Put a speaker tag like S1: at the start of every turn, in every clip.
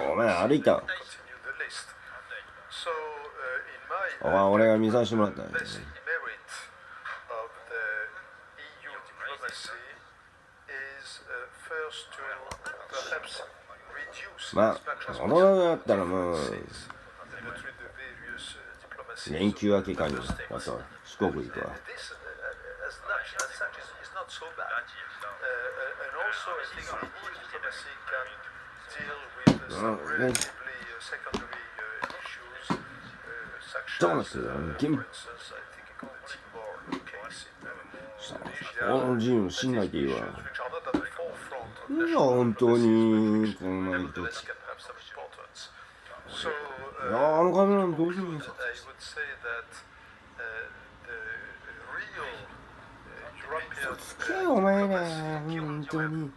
S1: お前歩いた。俺が見させてもらったんや。まあ、大人だったらもう連休明けかにだと四国行くわ。どうなってるの自由信頼でいいわ。いや、本当にこんなにといや、あのカメラどうするんですか。つけよお前ら、本当に。いいか。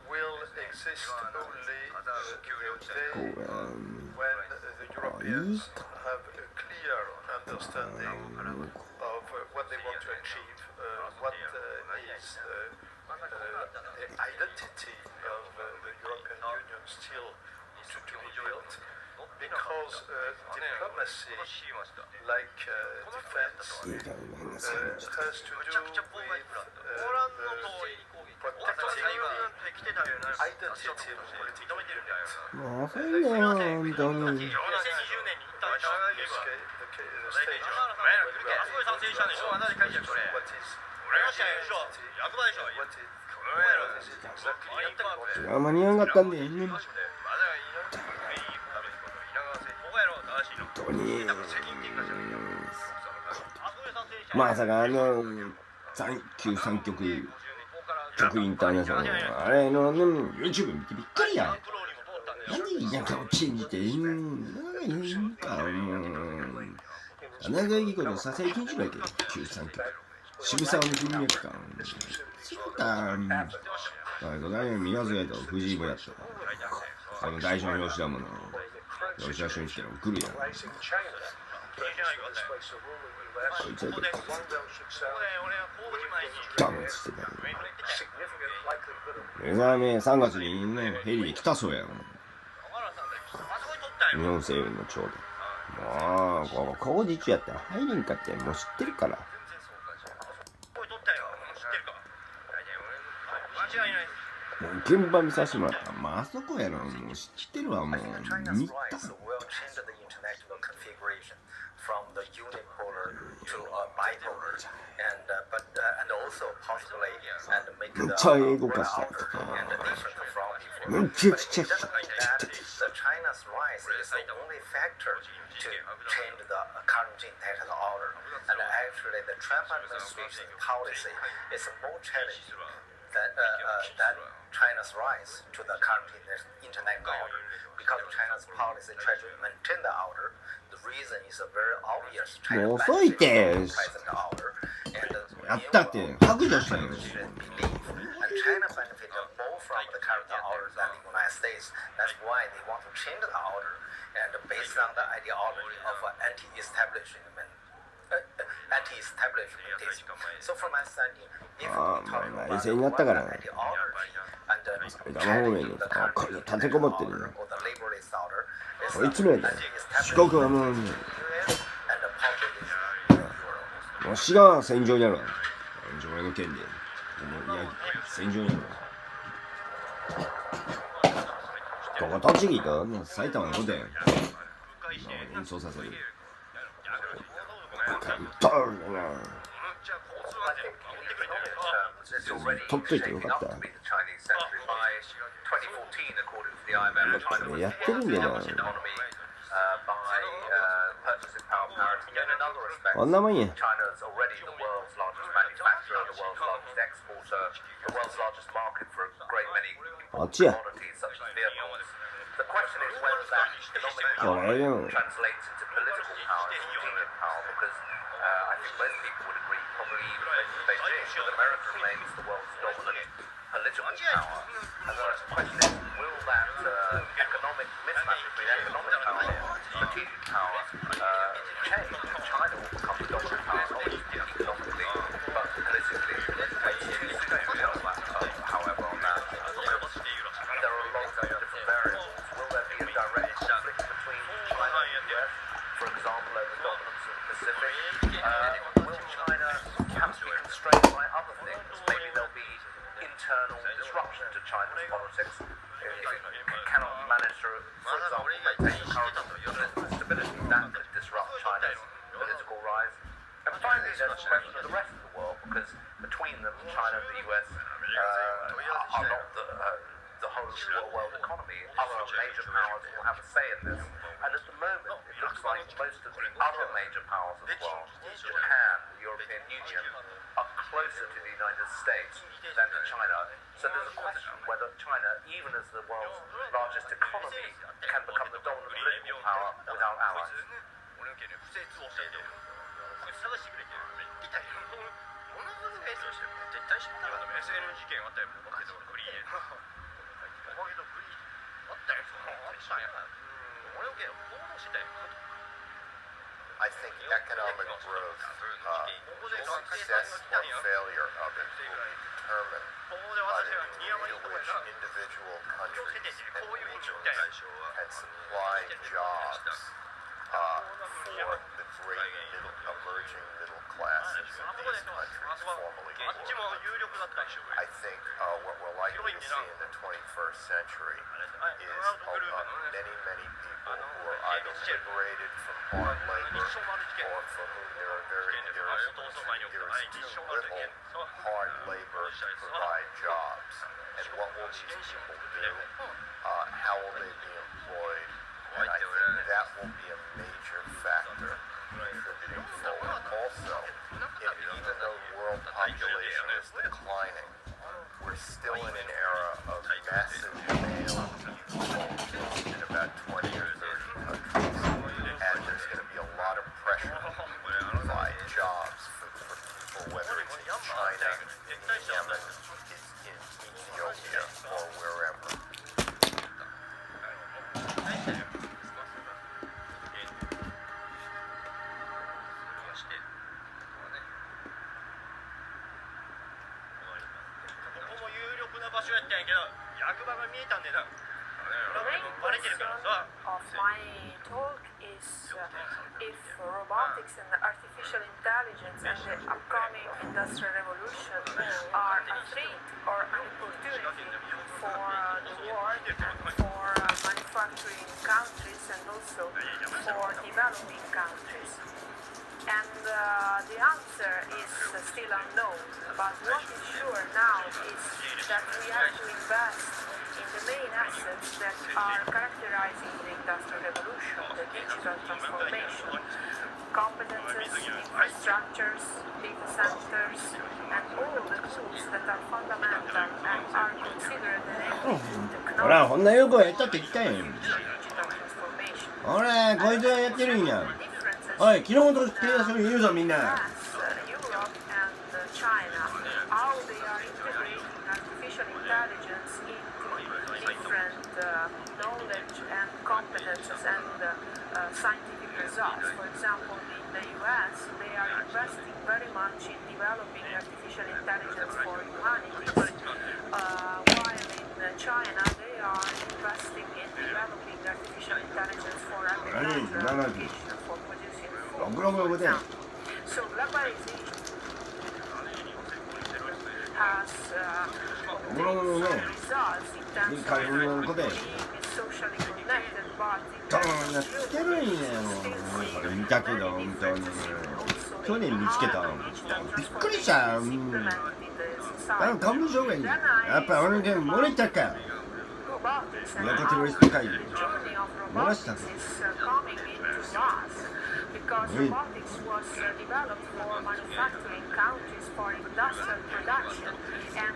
S2: Because diplomacy, like defense, has to do with protecting the identity of political unit.
S1: もう遅いね、本当に。間に合わなかったんだよね。本当にまさか旧三局局インターナショナルあれの YouTube 見てびっくりや。なんで田舎を信じてなんか長いことさせ禁止だけど旧三局渋沢の国やったかそうだ見忘れた藤井もやった大将の吉田もの吉田俊介の来るやん。そいつは結構ダメっつってたよ。目覚め3月にねヘリで来たそうやん。日本政府の長で。もうここ工事中やったら入れんかってもう知ってるから。現場見させてもらったら、あそこやろ、もう知ってるわ、もう見た。めっちゃ英語化したとか。めちゃくちゃ。
S2: That China's rise to the current international order, because China's policy tries to maintain the order, the reason is a very obvious. China present order, and and China benefited more from the current order than the United States. That's why they want to change the order, and based on the ideology of anti-establishment. So from my understanding, if we talk about the ideology and the liberalist order, it's and
S1: もう滋賀は戦場にあるわ。俺の県で。いや、戦場にあるわ。ここ栃木か埼玉のことやん。演奏させる。取っといてよかった。やってるんだよな。あんなもんや。あっちや。これよ。
S2: I think most people would agree, probably even Beijing, that America remains the world's dominant political power. And the question is, will that economic mismatch between economic power and strategic power change? China will become the dominant power, not just economically, but politically. It's too soon to tell that, however, on that. There are a lot of different variables. Will there be a direct conflict between China and the US, for example, over dominance of the Pacific? Will China have to be constrained by other things? Maybe there'll be internal disruption to China's politics if it cannot manage to, for example, maintain the current political stability. That could disrupt China's political rise. And finally, there's the question of the rest of the world, because between them, China and the US are not the whole of the world economy. Other major powers will have a say in this. And at the moment, it looks like most of the other major powers of the world, Japan, the European Union, are closer to the United States than to China. So there's a question whether China, even as the world's largest economy, can become the dominant political power without allies.
S3: 探してくれて見たりものすごいそうしてる絶対知ってるよ SN 事件あったよおかげでグリーンおかげでグリーンあったよあったんや俺を報道してたよ
S4: I think economic growth, success or failure of it will be determined by the degree to which individual countries and regions can supply jobs for the great emerging middle classes in these countries formerly poor. I think what we're likely to see in the 21st century is many people who are either liberated from hard labor or for whom there is too little hard labor to provide jobs. And what will these people do? How will they be employed? And I think that will be a major factor contributing forward. Also, even though world population is declining, we're still in an era of massive male in about 20 or 30 countries, and there's going to be a lot of pressure to provide jobs for people, whether it's in China, in Yemen, in Ethiopia, or wherever.
S5: Of my talk is if robotics and artificial intelligence and the upcoming industrial revolution are a threat or an opportunity for the world and for manufacturing countries and also for developing countries. And the answer is still unknown, but what is sure now is that we have to invest in the main assets that are characterizing the industrial revolution, the digital transformation, competences, infrastructures, data centers, and all the tools that are fundamental and are considered enabling technology
S1: ほら、こんなよくやったって言ったんや。
S5: digital transformation.
S1: ほら、こいつはやってるんや。おい、昨日の手出しを言うぞみんな。
S5: Europe and China, how they are integrating artificial intelligence into different knowledge and competences and scientific results. For example, in the US, they are investing very much in developing artificial intelligence for humanities, while in China, they are investing in developing artificial intelligence for agricultural application, for producing food, for example. So globalization has results in terms of being socially connected, but in terms of
S1: てるんやよ。これ見たけど、本当に。去年見つけたの。びっくりした。花粉症がいい。やっぱ俺で漏れたか。親子テロリスト会議。漏らしたか。Because robotics was developed for manufacturing countries for industrial production and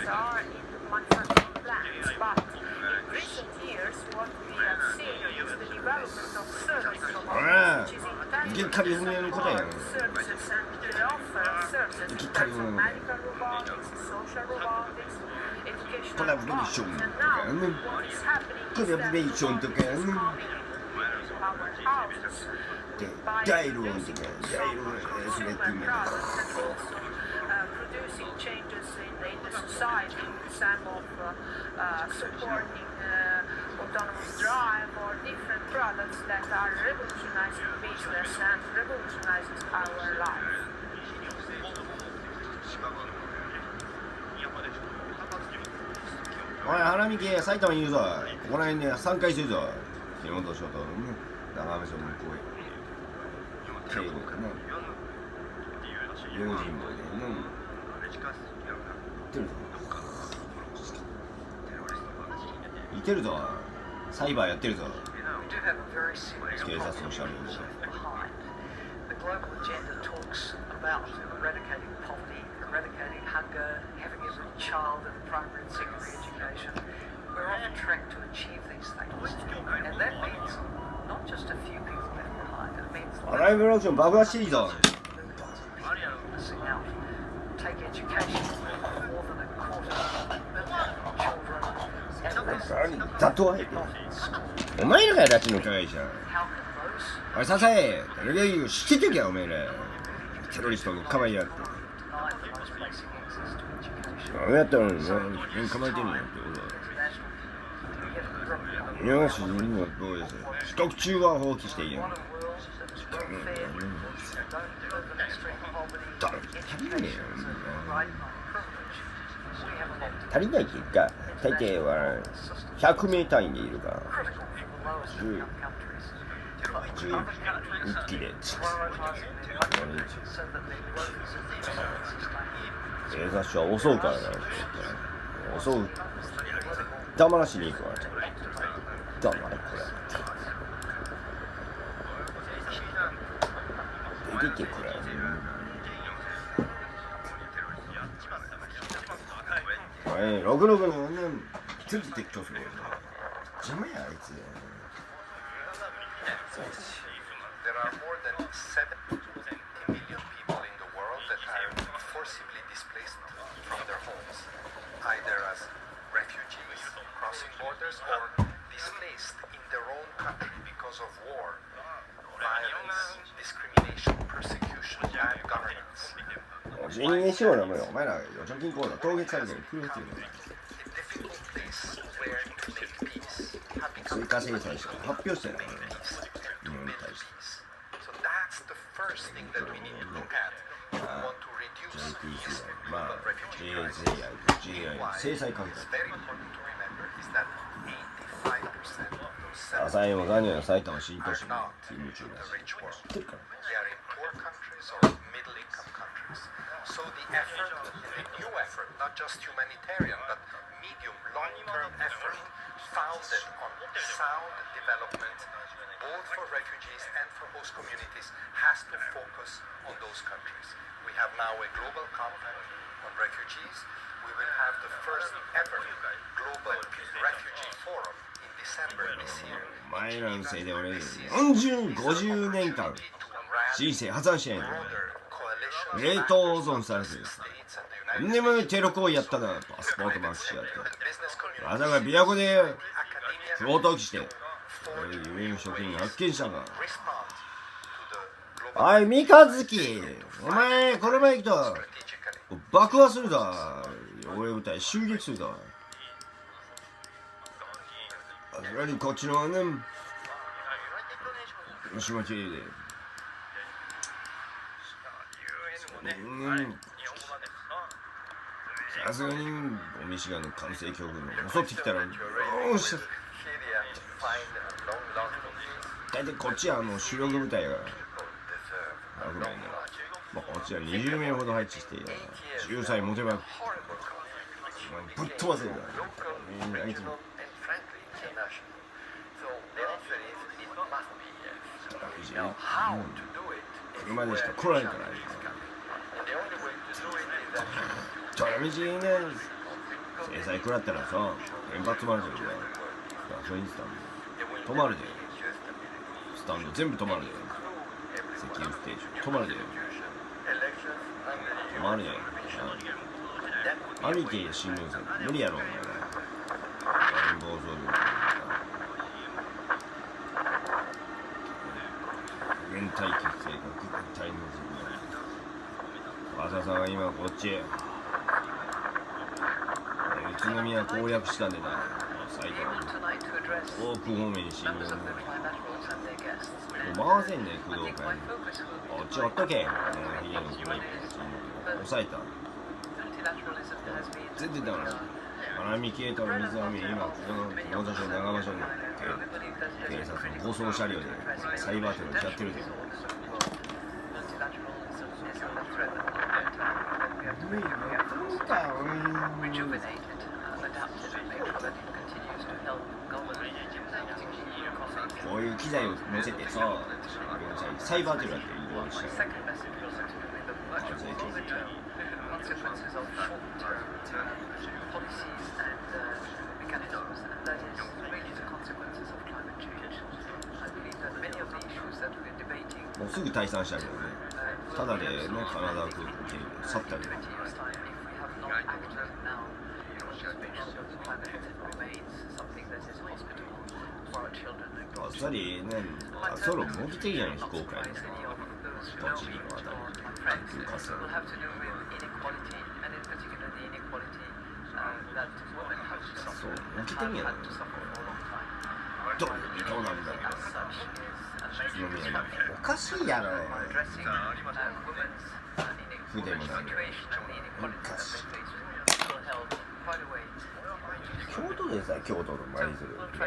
S1: are in manufacturing plants. But in recent years, what we have seen is the development of service robotics, which is intended to provide services and they offer services in terms of medical robotics, social robotics, educational robotics. And now, what is happening is that robotics is coming into our houses. By producing consumer products and also producing changes in the society with some of supporting
S5: autonomous drive or different products that are revolutionizing business and revolutionizing our lives.
S1: おい、花見系、埼玉にいるぞ。ここら辺で3回するぞ。木本翔太のね、長雨町の向こうへ。敬語かな。用心棒でね。いてるぞ。サイバーやってるぞ。警察の車両で。
S6: The global agenda talks about eradicating poverty, eradicating hunger, having every child in primary and secondary education. We're on track to achieve these things. And that means not just a few people left behind, it means
S1: ライブローション爆破していいぞ。
S6: missing out. Take education, more than a quarter of a million children.
S1: 何だとはお前らが拉致の加害者。
S6: How can those
S1: おい、ささえ、レベル知っててきゃ、お前ら。テロリストのかばいやって。
S6: deny the most basic access to education?
S1: あれやったのに、構えてんのよってことだ。いや、主人はどうですよ。帰国中は放棄していいよ。足りないよ。足りないっていうか、大抵は100名単位でいるから。1機で。警察署は襲うからな。襲う。黙らしに行くわ。黙れこれ。出てけこれ。おい、66の女ついて撤去するよ。邪魔やあいつ。
S4: There are more than 70 million people in the world that are forcibly displaced from their homes, either as refugees crossing borders or displaced in their own country because of war, violence, discrimination, persecution, bad governance.
S1: 人間しようなもんよ。お前ら預貯金口座凍結されてる苦労してるよ。
S4: A difficult place where to make peace have become
S1: 追加制裁して発表してるよ。
S4: to Middle East. So that's the first thing that we need to look at if we want to reduce global refugee crisis. Why?
S1: 制裁かけた。
S4: It's very important to remember is that 85% of those
S1: 朝日も何や埼玉新都市
S4: are
S1: の
S4: not
S1: 勤
S4: in
S1: 務中
S4: the
S1: だし。
S4: rich world.
S1: 知ってるから。
S4: They are in poor countries or middle-income countries. So the effort, the new effort, not just humanitarian, but medium, long-term effort, founded on sound development, both for refugees and for host communities, has to focus on those countries. We have now a global compact on refugees. We will have the first ever global refugee forum in December this year.
S1: 前らのせいで俺40、50年間人生破産してんの。冷凍保存されてる。でもテロ行為やったな、パスポートマークしてやって。朝が琵琶湖で不法投棄して、ユン職員が発見したが。おい、三日月、お前、この前行くと爆破するだ。応援部隊襲撃するだ。さすがにこっちのね、吉本で。さすがにおミシガンの完成教軍が襲ってきたら、よーし。大体こっちは主力部隊が危ないね。まあ、こっちは20名ほど配置して、10歳持てばぶっ飛ばせるから。あいつも。車でしか来られんから。どの道にね、制裁食らったらさ、原発もあるじゃん。ガソリンスタンド止まるで。スタンド全部止まるで。石油ステーション止まるで。止まるで。兄貴新聞さん無理やろお前ら。連合総領原体決定が軍隊の朝さんは今こっちへ宇都宮攻略したんでな、埼玉に。
S6: address
S1: 遠く方面に信号
S6: members of the trilaterals and their guests.
S1: 回せんね、工
S6: I
S1: 藤
S6: think
S1: 会
S6: my focus will
S1: こ
S6: be
S1: っちおっとけヒゲの
S6: One
S1: 黒い
S6: is
S1: 抑えた
S6: multilateralism has been
S1: 全然ダメだ荒波消えたら水は今ここの農場所長場所に警察の護送車両でサイバーテロをやってるで
S6: multilateralism is a threat that we have to make every effort to rejuvenate it, adapt it, and make sure that it continues to help government to keep the economy.
S1: こういう機材を乗せてさサイバーテロやって移動し
S6: My
S1: た
S6: second message was to do with the much longer term consequences of short term policies and mechanisms, and that is really the consequences of climate change. I believe that many of the issues that we're debating
S1: もうすぐ退散したけどねただでねカナダ空港に去ったけど
S6: 20 years' time, if we have not acted now, climate remains something that is hospitable for our children and
S1: あっさりねソロ目的やん非公開のさ
S6: many of those who
S1: 栃
S6: know
S1: 木
S6: me
S1: のあたり
S6: or my friends
S1: 空火
S6: will have to do with inequality, and in particular the inequality that women have to
S1: そ
S6: suffer
S1: う
S6: and
S1: 起きて
S6: have
S1: みや
S6: had to suffer for a long time.
S1: どうなんだよ
S6: As such is a
S1: 宇都
S6: major
S1: 宮おかしいやろ
S6: addressing women's
S1: 筆も
S6: women's
S1: なんだよ
S6: situation and the inequality that they face will held quite a weight.
S1: 京都でさ京都の前にするってね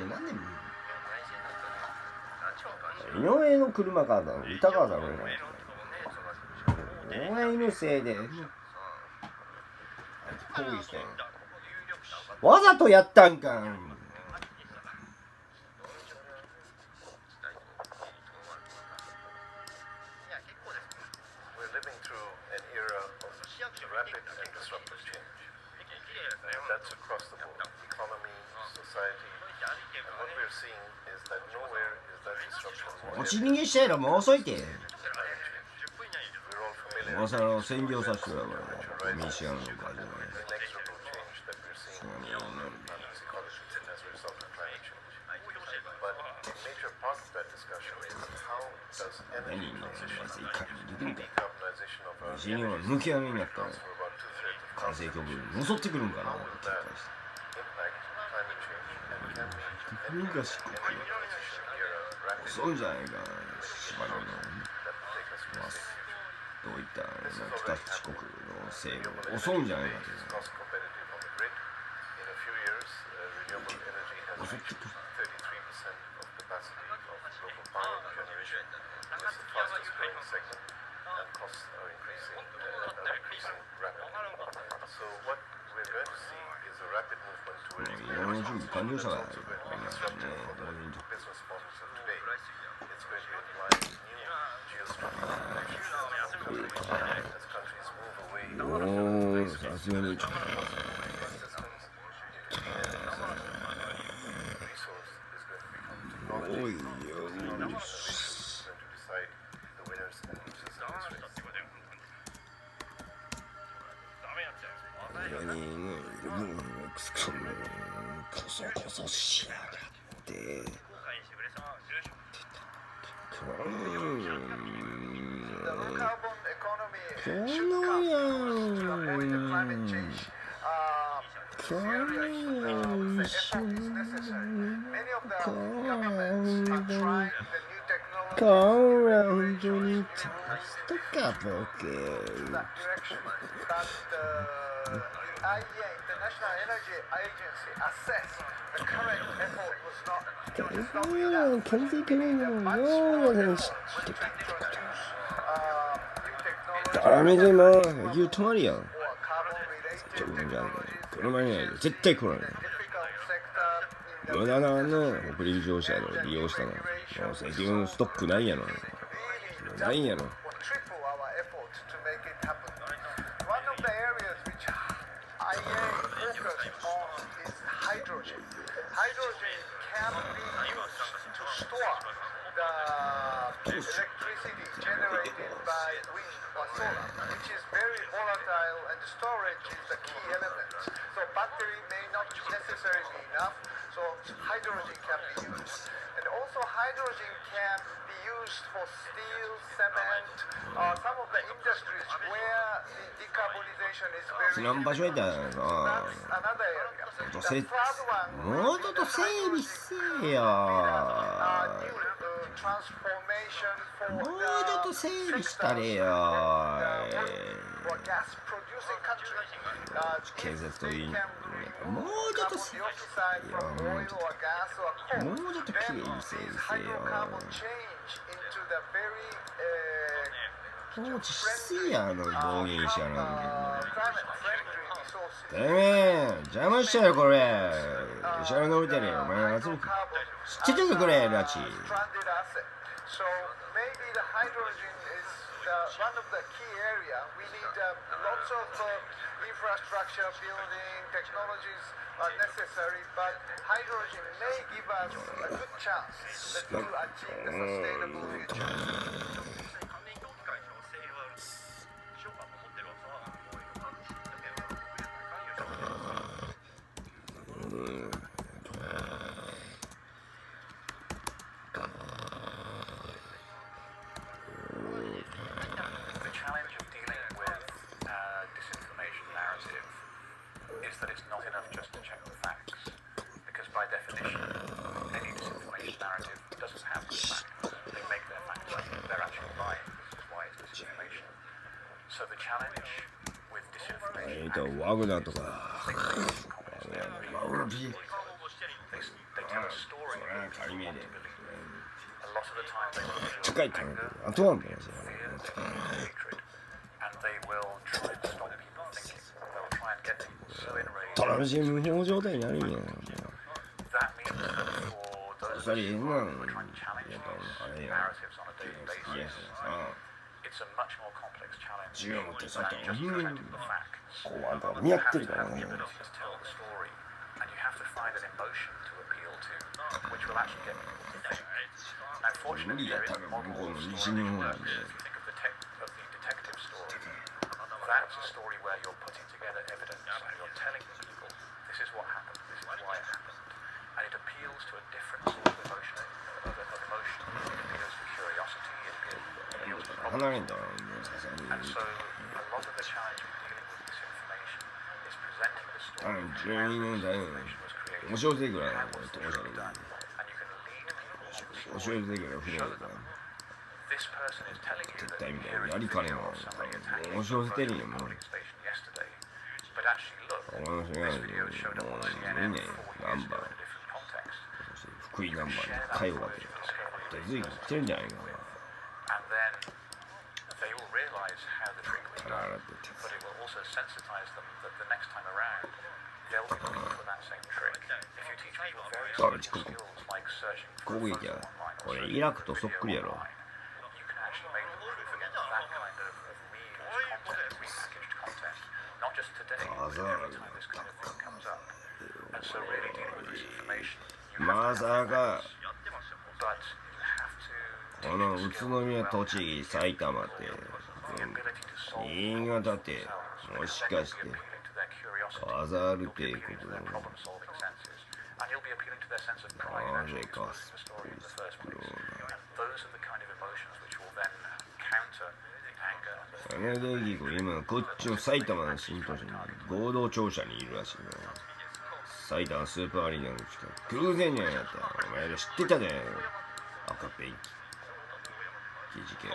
S1: なんで井上の車からだ歌川さん井上のせいで抗議してわざとやったんか
S4: We're living through an era of rapid and disruptive change. And that's across the board, economy, society. And what we're seeing is that nowhere is that disruption more
S1: 持ち逃げしたやろもう遅いて
S4: We're all familiar
S1: もうその占領させてるわ民主派の会で
S4: with the inexorable change that we're seeing in planet's ecology as a result of climate change. But a major part of that discussion is how does energy
S1: 何の
S4: transition
S1: いかにできるか
S4: decarbonization of our
S1: 死には抜け穴になったら
S4: for about 2/3 of
S1: 完成曲襲ってくるんかな
S4: How will that impact climate change and can we
S1: 国が四国
S4: transition era rapidly
S1: 遅いんじゃないか縛るの
S4: that will take us to a state
S1: どういった北四国の西部遅いんじゃないか
S4: is cost competitive on the grid. In a few years, renewable energy has reached 33% of capacity of global power generation. It's the fastest growing segment and costs are increasing rapidly. So what we're going to see is a rapid movement towards
S1: いろんな準備完了したから
S4: also going to be
S1: ね
S4: disruptive for the
S1: 同時に
S4: business models of today. It's going to imply new geostrategic connections as countries move away
S1: おーさすがに
S4: resource is going to become
S1: 多いよ
S4: going to decide the winners and losers in this race.
S1: 何ねクソコソコソしやがって
S7: IEA, International Energy Agency, assessed the current effort was not enough. New technology or carbon-related
S1: 車にないで絶対来ない
S7: difficult sector in the
S1: 無駄なの北陸自動車を利用したのもう石油のストックないやろないんやろ
S7: or triple our efforts to make it happen. One of the areas which IEA focused on is hydrogen. Hydrogen can be used to store the electricity generated by wind or solar, which is very volatile, and storage is the key element. So battery may not necessarily be enough, so hydrogen can be used. And also hydrogen can be used for steel, cement, some of the industries where the decarbonization is very
S1: 知らん場所やったら
S7: That's another area. The third one
S1: もうちょっと整備せえよ。
S7: new transformation for
S1: もうちょっと整備したれよ。
S7: for gas producing countries.
S1: 建設といい
S7: They
S1: ね
S7: can
S1: もうちょっと
S7: remove carbon dioxide from oil or gas or coal.
S1: もうちょっときれい
S7: Then
S1: に整
S7: these
S1: 備せえよ。
S7: hydrocarbon change into the very
S1: 放置しせえや、暴言しやな。
S7: climate friendly resources.
S1: てめえ、邪魔しちゃうよ、これ。後ろに降りてるよ。お前は知っててくれ、ラチ。
S7: Stranded asset. So maybe the hydrogen is one of the key area. We need lots of infrastructure building technologies are necessary, but hydrogen may give us a good chance to achieve the sustainable future.
S1: ワグナーとか。ワグナーピー。仮名で。高い金で。あとはね。トランシー無法状態になるんや。それ今の。自由ってさ、こうあんた見合ってるからね。無理やったら向こうの西日本なんで。離れんだろうね、さすがに。12年代の面白いぐらいの当時の面白いぐらいの船だから絶対みたいなやりかねも面白せてるんやもん。面白いがいいね、ナンバー福井ナンバーに会話が手続きしてるんじゃないかな。攻撃やこれイラクとそっくりやろ。まさかこの宇都宮、栃木、埼玉って、新潟ってもしかしてカザール帝国なの？なぜかスポーツプロエネルギーが今こっちの埼玉の新都市に合同庁舎にいるらしいな。埼玉スーパーアリーナの近く偶然じゃなかった。お前ら知ってたね。赤ペンキ事件。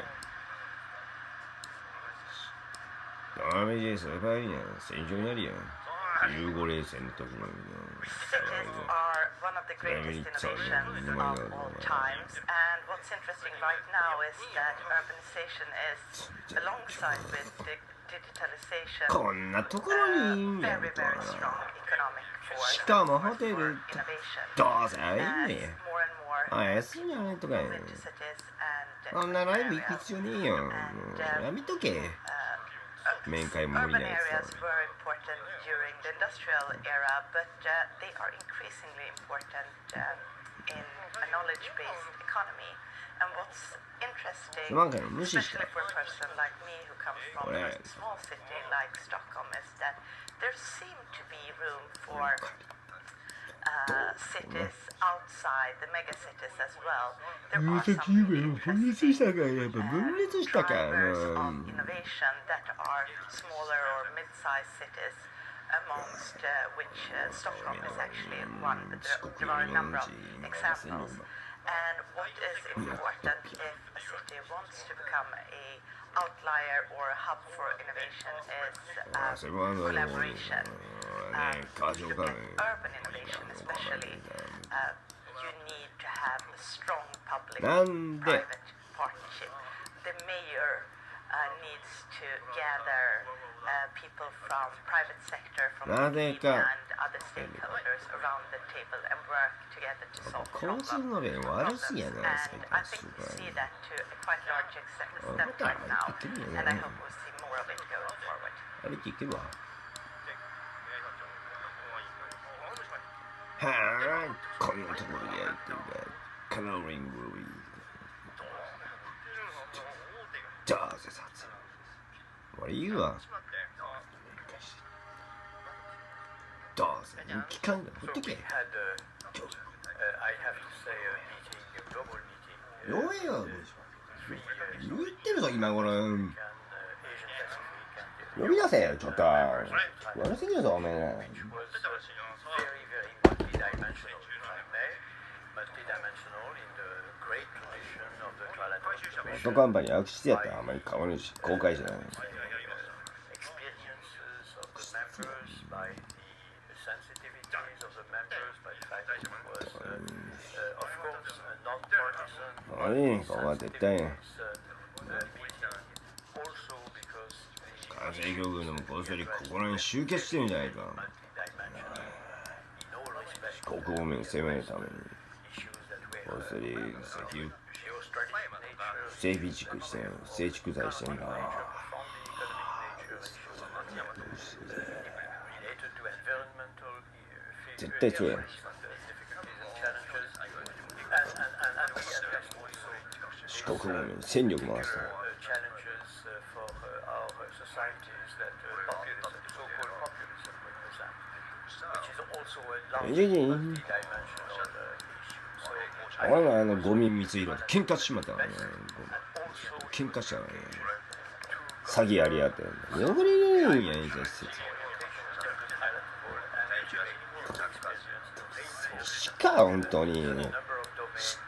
S1: ダメージスーパーアリーナ戦場になるやん。15連戦の時の
S6: one of the greatest innovations of all times, and what's interesting right now is that urbanization is, alongside with digitalization,
S1: こんなところにいいんやん
S6: very,
S1: と
S6: very strong economic
S1: し
S6: force
S1: かもホテル
S6: for
S1: ど
S6: innovation.
S1: うせいい
S6: As
S1: ね
S6: more and more
S1: あ安いんじゃないとかやん
S6: move into cities and
S1: こんなライブ行
S6: areas,
S1: く必要ねえよもうやめとけ面会も無理
S6: urban
S1: なや
S6: areas
S1: つ
S6: were important during the industrial era, but they are increasingly important in a knowledge-based economy. And what's interesting,
S1: なんか無視した
S6: especially for a person like me who comes from a small city like Stockholm, is that there seem to be room for cities outside the mega cities as well. There
S1: 分
S6: are
S1: 裂
S6: some really
S1: 分裂
S6: interesting
S1: したからやっぱ分裂したから
S6: drivers of innovation that are smaller or mid-sized cities, amongst which Stockholm is actually one, but there are a number of examples. And what is important if a city wants to become a outlier or a hub for innovation is collaboration. If you look at urban innovation especially, you need to have a strong public-private partnership. The mayor needs to gather people from private sector, from academia and other stakeholders around the table and work together to solve
S1: 交通の便悪すぎやな
S6: problems.
S1: 最
S6: And I
S1: 近
S6: think
S1: す
S6: we
S1: ごい
S6: see that to a quite large extent right now, and I hope we'll see more of it going forward.
S1: あれ聞けばはあこんなところでやってるからカラーリングルーどうぞさつ俺言うわどうぞ人気感がほっとけ
S4: I have to say a meeting, a global meeting.
S1: 弱えよ言ってるぞ今頃
S4: Asian Pacific
S1: 呼び出せよちょっと悪すぎるぞおめえ
S4: was very, very multidimensional, if I may. Multidimensional in the great tradition of the Trilateral
S1: ホッ
S4: Commission.
S1: トカンパニー悪質やったらあんまり変わるし公開じゃない
S4: Experiences of the members, by the sensitivities of the members, by the fact that it was, of course, non-partisan.
S1: あれここは絶対
S4: Meeting also because
S1: 関西教軍でもこっそりここらに集結してるんじゃないか
S4: in all respects
S1: 国方面攻めるために
S4: issues that
S1: こ
S4: were
S1: っそり石油
S4: geostrategic nature,
S1: 整備蓄してん成畜剤してんだ
S4: from the economic nature, issues related to environmental
S1: 絶対そうや
S4: difficulties and challenges, and we addressed also
S1: 四国方面に戦力回す
S4: challenges for our societies that populism, so-called populism represent, which is also a large multi-dimensional issue. So
S1: 俺らゴミ水色で喧嘩しまったからね喧嘩したからね詐欺やりやって汚れるんやいいですしか本当に知っ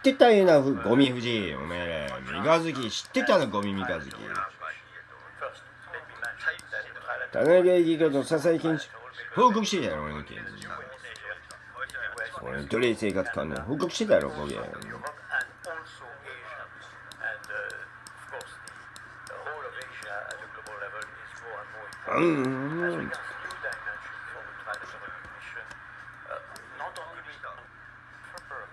S1: てたよなゴミ富士おめえ三日月知ってたのゴミ三日月田中議長と笹井健一報告してたよ俺の件俺奴隷生活観念報告してたやろこれ
S4: and also Asians, and of course the whole of Asia at a global level is more and more important. As regards new dimension for the Trilateral Commission, not only we confirm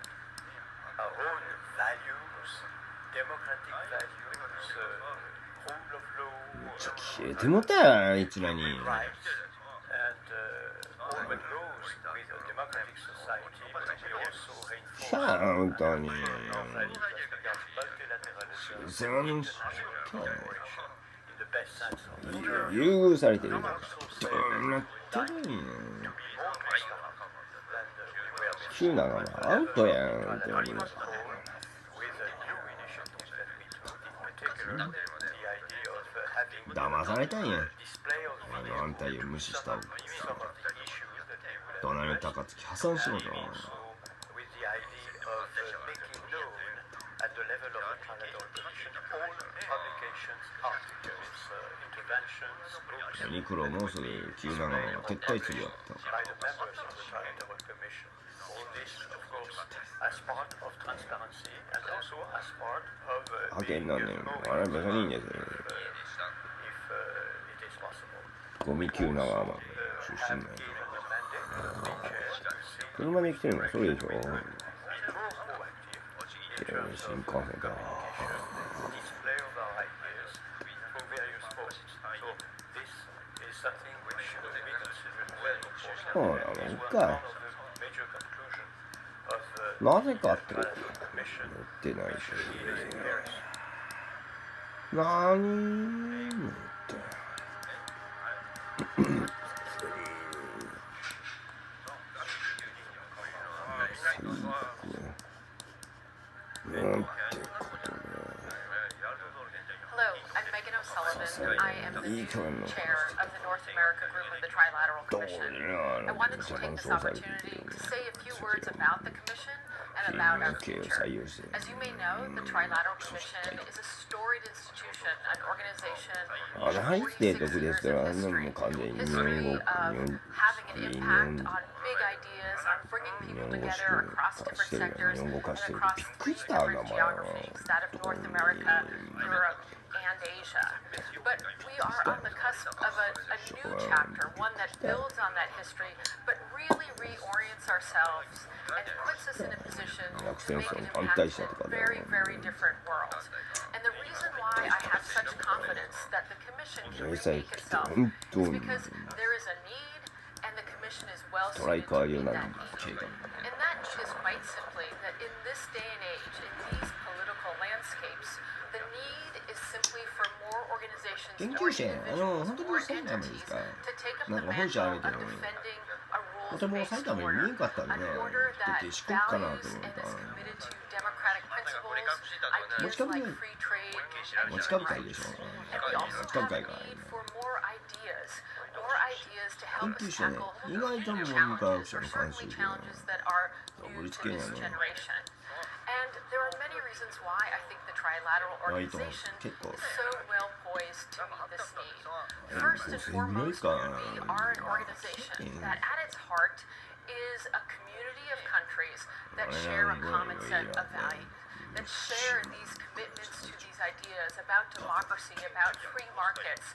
S4: our own values, democratic values, rule of law,
S1: 消えてもたやあいつらに
S4: rights, and all the laws with a democratic society, but we also
S1: さ
S4: reinforce
S1: あ本当に
S4: our values as regards multilateralism,
S1: その
S4: in the best sense of the term.
S1: 優遇されてるどうなってるんやシューナがアウトやん本当に
S4: With the new initiatives that we took, in particular, the idea of having
S1: 騙されたんや
S4: display of
S1: あの反対を無視した
S4: some of the issues that we will
S1: 隣の高槻破産しろと
S4: also with the idea of making known at the level of the Trilateral Commission all publications, articles, interventions, books
S1: ユニクロもうすぐ急なの撤退するやった
S4: by the members of the Trilateral Commission. All this, of course, as part of transparency and also as part of
S1: 派遣なんねん
S4: being
S1: あれ別にいいんですよ
S4: if it is possible.
S1: ゴミ急なが出身なんや
S4: Given the mandate of the chair to see
S1: 車で来てるのそれでしょ
S4: more proactive in terms
S1: 新
S4: of
S1: 幹線か
S4: display of our ideas through various forms. So this is something which should be considered well important.
S1: そうなの
S4: One
S1: か
S4: of the major conclusions of the
S1: なぜかって言
S4: Commission
S1: ってないし
S4: is in Paris.
S1: 何言って
S8: Hello, I'm Megan O'Sullivan. I am the new chair of the North America group of the Trilateral Commission. I wanted to take this opportunity to say a few words about the Commission and about our future. As you may know, the Trilateral Commission is a storied institution, an organization with 46 years of history of having an impact on big ideas, on bringing people together across different sectors and across three different geographies, that of North America, Europe, and Asia. But we are on the cusp of a new chapter, one that builds on that history, but really reorients ourselves and puts us in a position to make an impact in very, very different worlds. And the reason why I have such confidence that the Commission can remake itself is because there is a need, and the Commission is well suited to meet that need. And that need is quite simply that in this day and age, in these political landscapes, the need is simply for more organizations, more individuals, more entities to take up the mantle of defending a rules-based order, an order that values and is committed to democratic principles, ideas like free trade and human rights. And we also have a need for more ideas to help us tackle new challenges, or certainly challenges that are new to this generation. And there are many reasons why I think the Trilateral Organization is so well poised to meet this need. First and foremost, we are an organization that at its heart is a community of countries that share a common set of values, that share these commitments to these ideas about democracy, about free markets,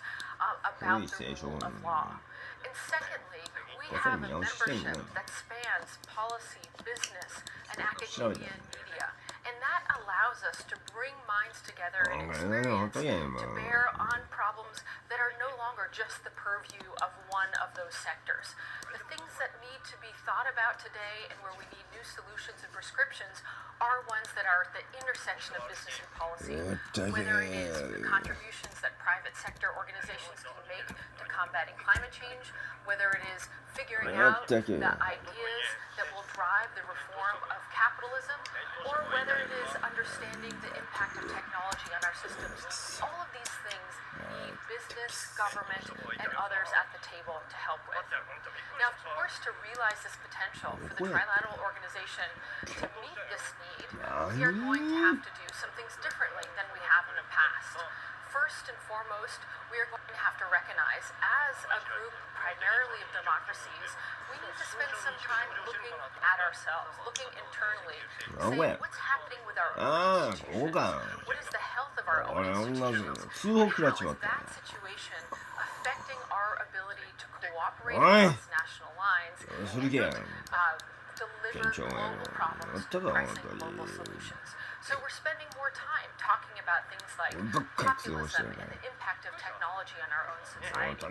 S8: about the rule of law. And secondly, we have a membership that spans policy, business, and academia and media. And that allows us to bring minds together and experience to bear on problems that are no longer just the purview of one of those sectors. The things that need to be thought about today and where we need new solutions and prescriptions are ones that are at the intersection of business and policy, whether it is the contributions that private sector organizations can make to combating climate change, whether it is figuring out the ideas that will drive the reform of capitalism, or whether it is understanding the impact of technology on our systems. All of these things need business, government, and others at the table to help with. Now, of course, to realize this potential for the Trilateral Organization to meet this need, we are going to have to do some things differently than we have in the past. First and foremost, we are going to have to recognize, as a group primarily of democracies, we need to spend some time looking at ourselves, looking internally, saying what's happening with our own institutions, what is the health of our own institutions, and how is that situation affecting our ability to cooperate across national lines and deliver global problems, pressing global solutions. So we're spending more time talking about things like populism and the impact of technology on our own society.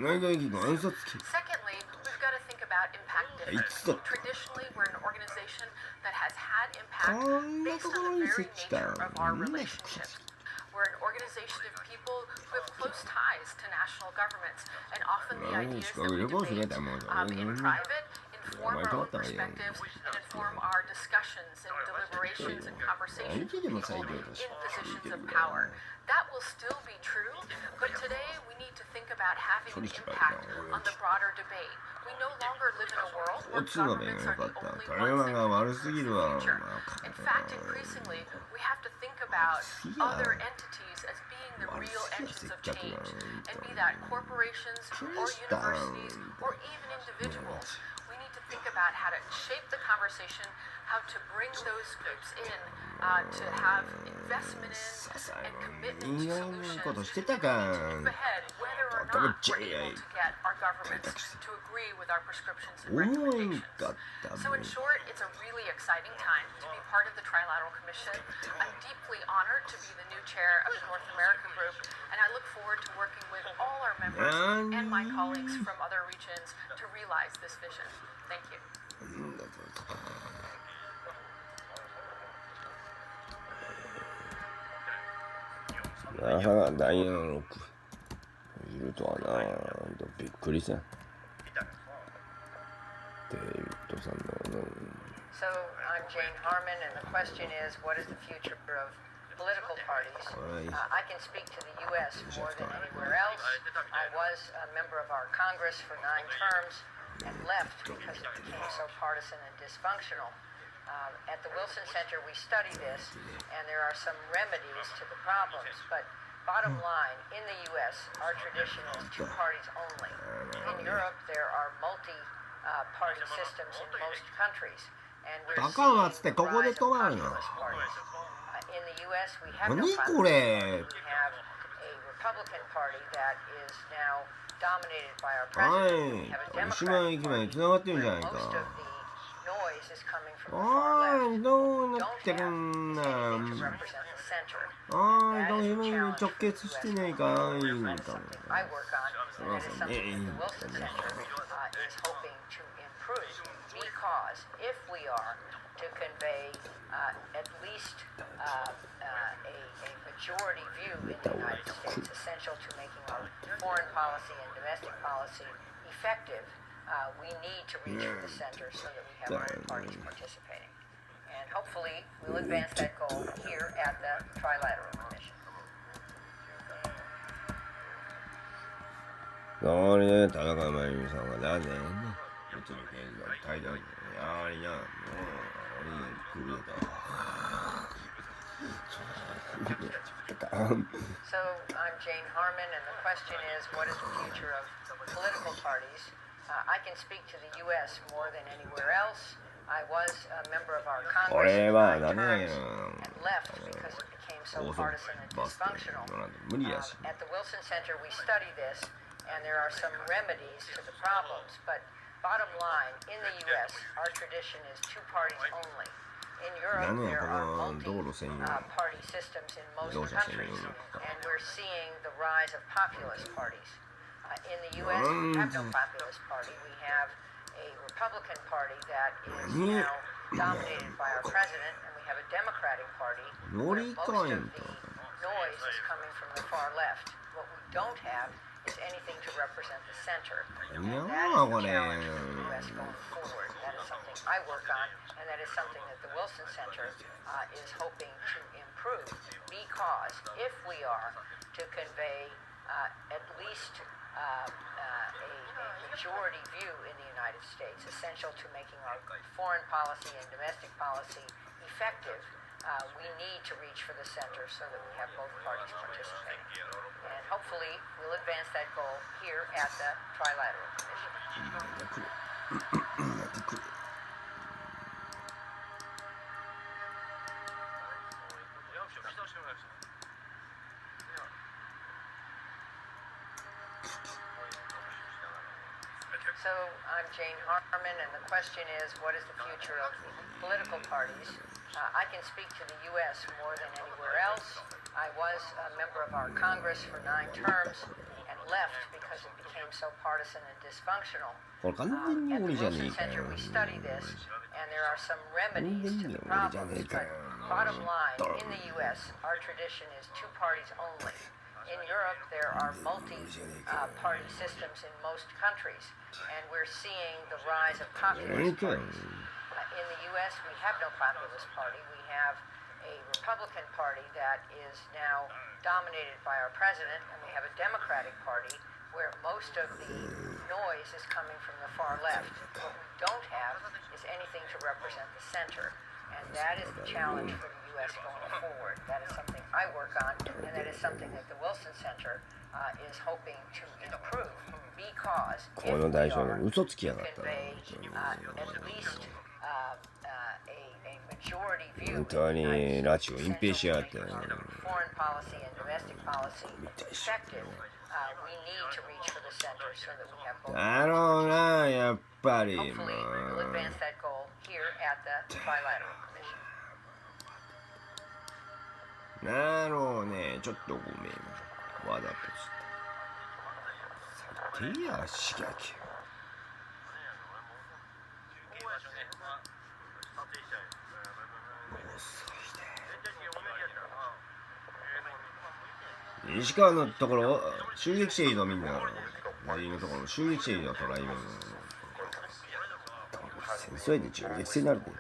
S8: Secondly, we've got to think about impact differently. Traditionally, we're an organization that has had impact based on the very nature of our relationships. We're an organization of people who have close ties to national governments, and often the ideas that we debate in private inform our own perspectives and inform our discussions and deliberations and conversations with people in positions of power. That will still be true, but today we need to think about having an impact on the broader debate. We no longer live in a world where governments are the only ones that can the future. In fact, increasingly, we have to think about other entities as being the real engines of change, and be that corporations or universities or even individuals. We need to think about how to shape the conversation, how to bring those groups in, to have investment in and commitment to solutions, and to move ahead whether or not we're able to get our governments to agree with our prescriptions and recommendations. So in short, it's a really exciting time to be part of the Trilateral Commission. I'm deeply honored to be the new chair of the North American group, and I look forward to working with all our members and my colleagues from other regions to realize this vision. Thank you.
S1: なかなかダイヤの6いるとはな、びっくりした。テレビ
S6: So I'm Jane Harmon, and the question is, what is the future of political parties? I can speak to the U.S. more than anywhere else. I was a member of our Congress for 9 terms and left because it became so partisan and dysfunctional. At the Wilson Center, we study this, and there are some remedies to the problems, but bottom line, in the U.S., our tradition is 2 parties only. In Europe, there are multi-party systems in most countries, and we're seeing the rise of populist parties. In the U.S., we have no populist party. We have a Republican Party that is now dominated by our president. We have a Democratic Party where most of the noise is coming from the far left. Don't have anything to represent the center. That is a challenge for the U.S. going forward. That is something I work on, and that is something that the Wilson Center is hoping to improve, because if we are to convey at least a majority view in the United States, essential to making our foreign policy and domestic policy effective, we need to reach for the center so that we have all parties participating. And hopefully we'll advance that goal here at the Trilateral Commission.
S1: それで田中真由美さんはなぜうちの刑事が大量にやりやもう俺に首だ
S6: So I'm Jane Harmon, and the question is, what is the future of political parties? I can speak to the U.S. more than anywhere else. I was a member of our Congress for 9 terms and left because it became so partisan and dysfunctional. At the Wilson Center, we study this, and there are some remedies to the problems. But bottom line, in the U.S., our tradition is 2 parties only. In Europe, there are multi-party systems in most countries, and we're seeing the rise of populist parties. In the U.S., we have no populist party. We have a Republican Party that is now dominated by our president, and we have a Democratic Party where most of the noise is coming from the far left. What we don't have is anything to represent the center. And that is the challenge for the U.S. going forward. That is something I work on, and that is something that the Wilson Center is hoping to improve, because if we are to convey at least a majority view in the United States, essential to making our foreign policy and domestic policy effective, we need to reach for the center so that we have both parties participating. And hopefully we'll advance that goal here at the Trilateral Commission. So I'm Jane Harmon, and the question is, what is the future of political parties? I can speak to the U.S. more than anywhere else. I was a member of our Congress for 9 terms and left because it became so partisan and dysfunctional. At the Wilson Center, we study this, and there are some remedies to the problems. But bottom line, in the U.S., our tradition is 2 parties only. In Europe, there are multi-party systems in most countries, and we're seeing the rise of populist parties. In the U.S., we have no populist party. We have a Republican Party that is now dominated by our president, and we have a Democratic Party where most of the noise is coming from the far left. What we don't have is anything to represent the center, and that is the challenge for the U.S. going forward. That is something I work on, and that is something that the Wilson Center is hoping to improve, because if we are to convey at least a majority view in the United States, essential to making our foreign policy and domestic policy effective, we need to reach for the center so that we have both parties. Hopefully, we'll advance that goal here at the Trilateral Commission.
S1: なろうね、ちょっとごめん。わざとして。さてや、刺激。石川のところ、襲撃していいぞ、みんな。マリーのところ、襲撃していいぞ、トライブ。先それで銃撃戦になるで。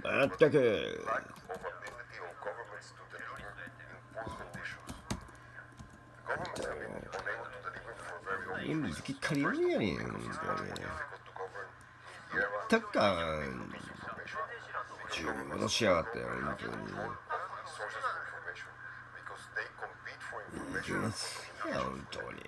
S1: まったく。水きっかりやねん。たっか銃戻しやがったよ、本当に。いきますよ、本当に。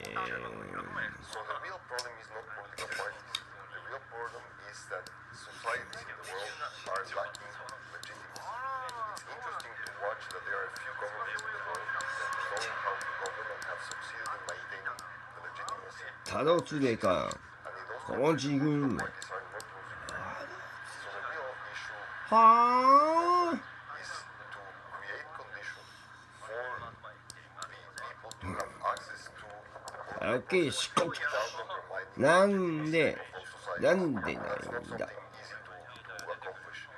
S1: 多動通例か。この自軍。はあ。OK、しっかり。なんでないんだ。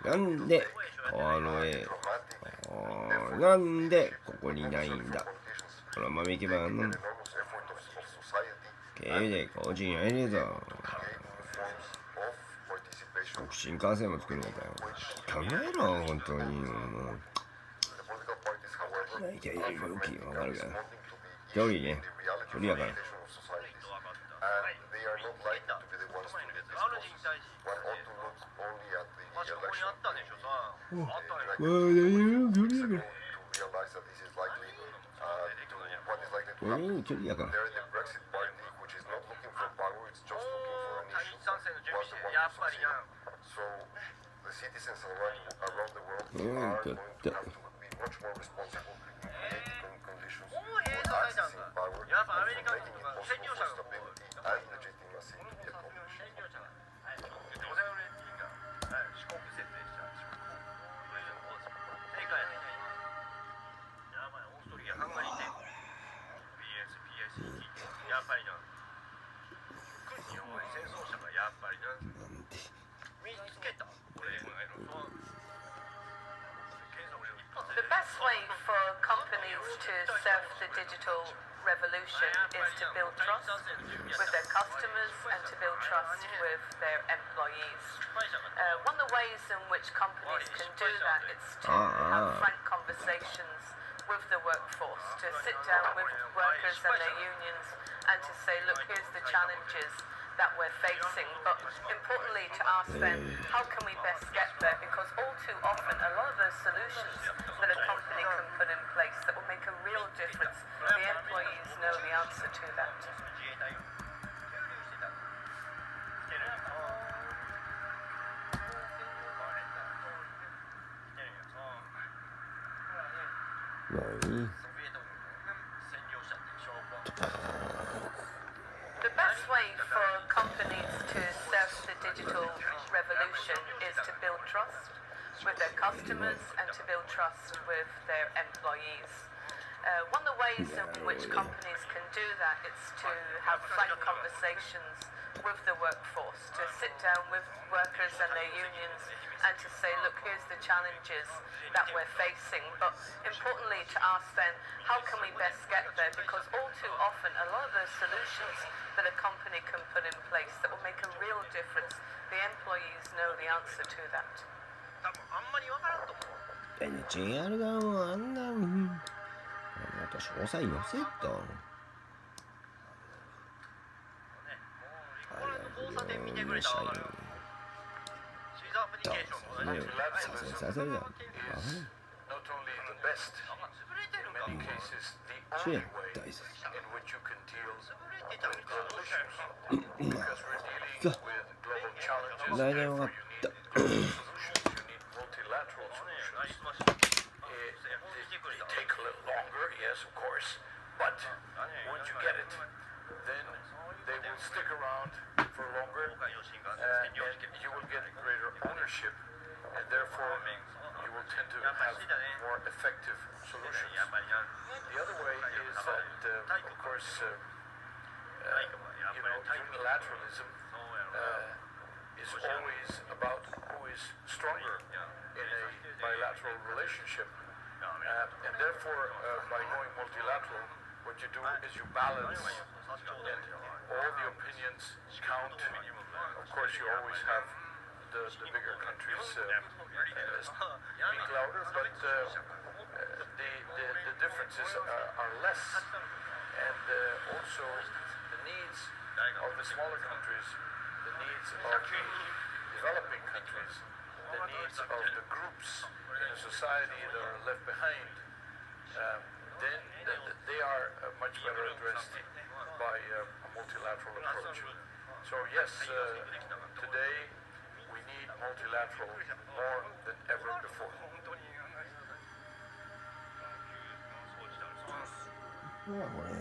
S1: なんでなんでここにないんだ。このまま行けば経営で個人やれねえぞ。新幹線も作るのかよ。考えろ、本当に。大体動きわかるか。距離ね。距離やから。距離やから。
S8: The best way for companies to surf the digital revolution is to build trust with their customers and to build trust with their employees. One of the ways in which companies can do that is to have frank conversations with the workforce, to sit down with workers and their unions and to say, look, here's the challenges that we're facing, but importantly to ask them, how can we best get there? Because all too often, a lot of those solutions that a company can put in place that will make a real difference, the employees know the answer to that. The best way for companies to surf the digital revolution is to build trust with their customers and to build trust with their employees. One of the ways in which companies can do that is to have frank conversations with the workforce, to sit down with workers and their unions and to say, look, here's the challenges that we're facing, but importantly to ask them, how can we best get there? Because all too often, a lot of those solutions that a company can put in place that will make a real difference, the employees know the answer to that.
S1: 違うがもうあんなもっと詳細寄せと。させるじゃん。そうやん、大切。
S4: because we're dealing with global challenges,
S1: 来年分か
S4: therefore
S1: っ
S4: you
S1: た
S4: need global solutions, you need multilateral solutions. They take a little longer, yes, of course, but once you get it, then they will stick around for longer, and you will get greater ownership, and therefore you will tend to have more effective solutions. The other way is that, of course, unilateralism is always about who is stronger in a bilateral relationship. And therefore, by going multilateral, what you do is you balance, and all the opinions count. Of course, you always have the bigger countries speak louder, but the differences are less, and also the needs of the smaller countries, the needs of the developing countries, the needs of the groups in a society that are left behind, then they are much better addressed by a multilateral approach. So yes, today we need multilateral more than ever before.
S1: まあこれ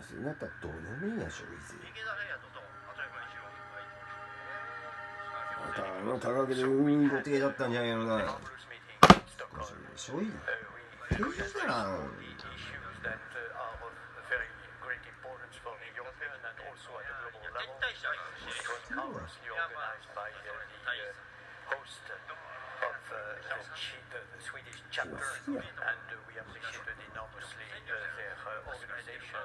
S1: それだったらどうでもいいや消費税高木で運予定だったんじゃないのな消費税消費税なの
S6: the Swedish chapter, and we appreciated enormously their organization.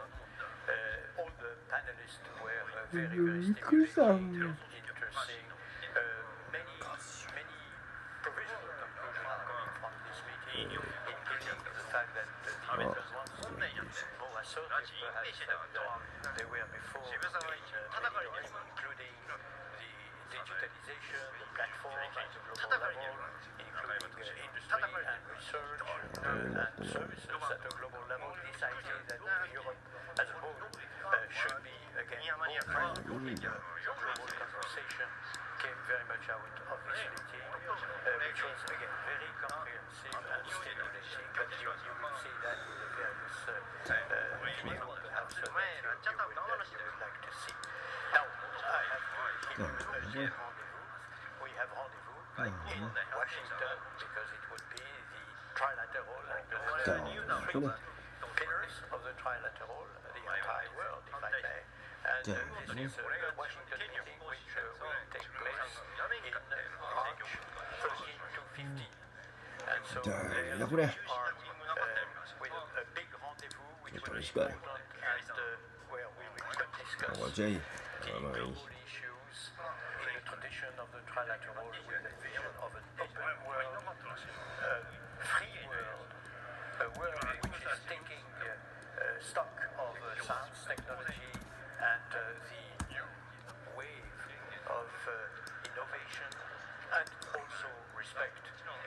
S6: All the panelists were very, very stimulating, interesting. Many provisional conclusions coming from this meeting, including the fact that the members want to be more assertive perhaps than they were before, including the digitalization, the platform at the global level, including industry and research and services at a global level. This idea that Europe as a whole should be again more present in the global conversation came very much out of this meeting, which was again very comprehensive and stimulating. But you will see that in the various people perhaps that you would like to see. Now I have here we have rendezvous in Washington because it would be the trilateral and the three pillars of the trilateral, the entire world, if I may. And this is a Washington meeting which will take place in March 13 to 15. And so we are with a big rendezvous which will be important and where we will discuss the global issues in the tradition of the trilateral with a vision of an open world, free world, a world which is taking stock of science, technology, and the new wave of innovation, and also respect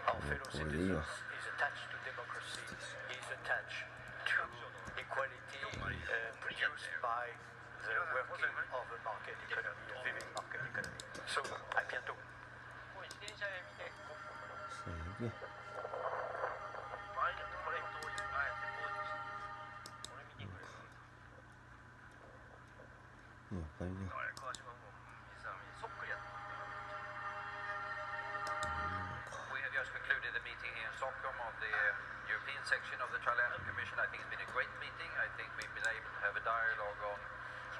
S6: our fellow citizens is attached to democracy, is attached to equality produced by the working of a market economy, a living market economy. So, à bientôt.
S3: We have just concluded the meeting here in Stockholm of the European section of the Trilateral Commission. I think it's been a great meeting. I think we've been able to have a dialogue on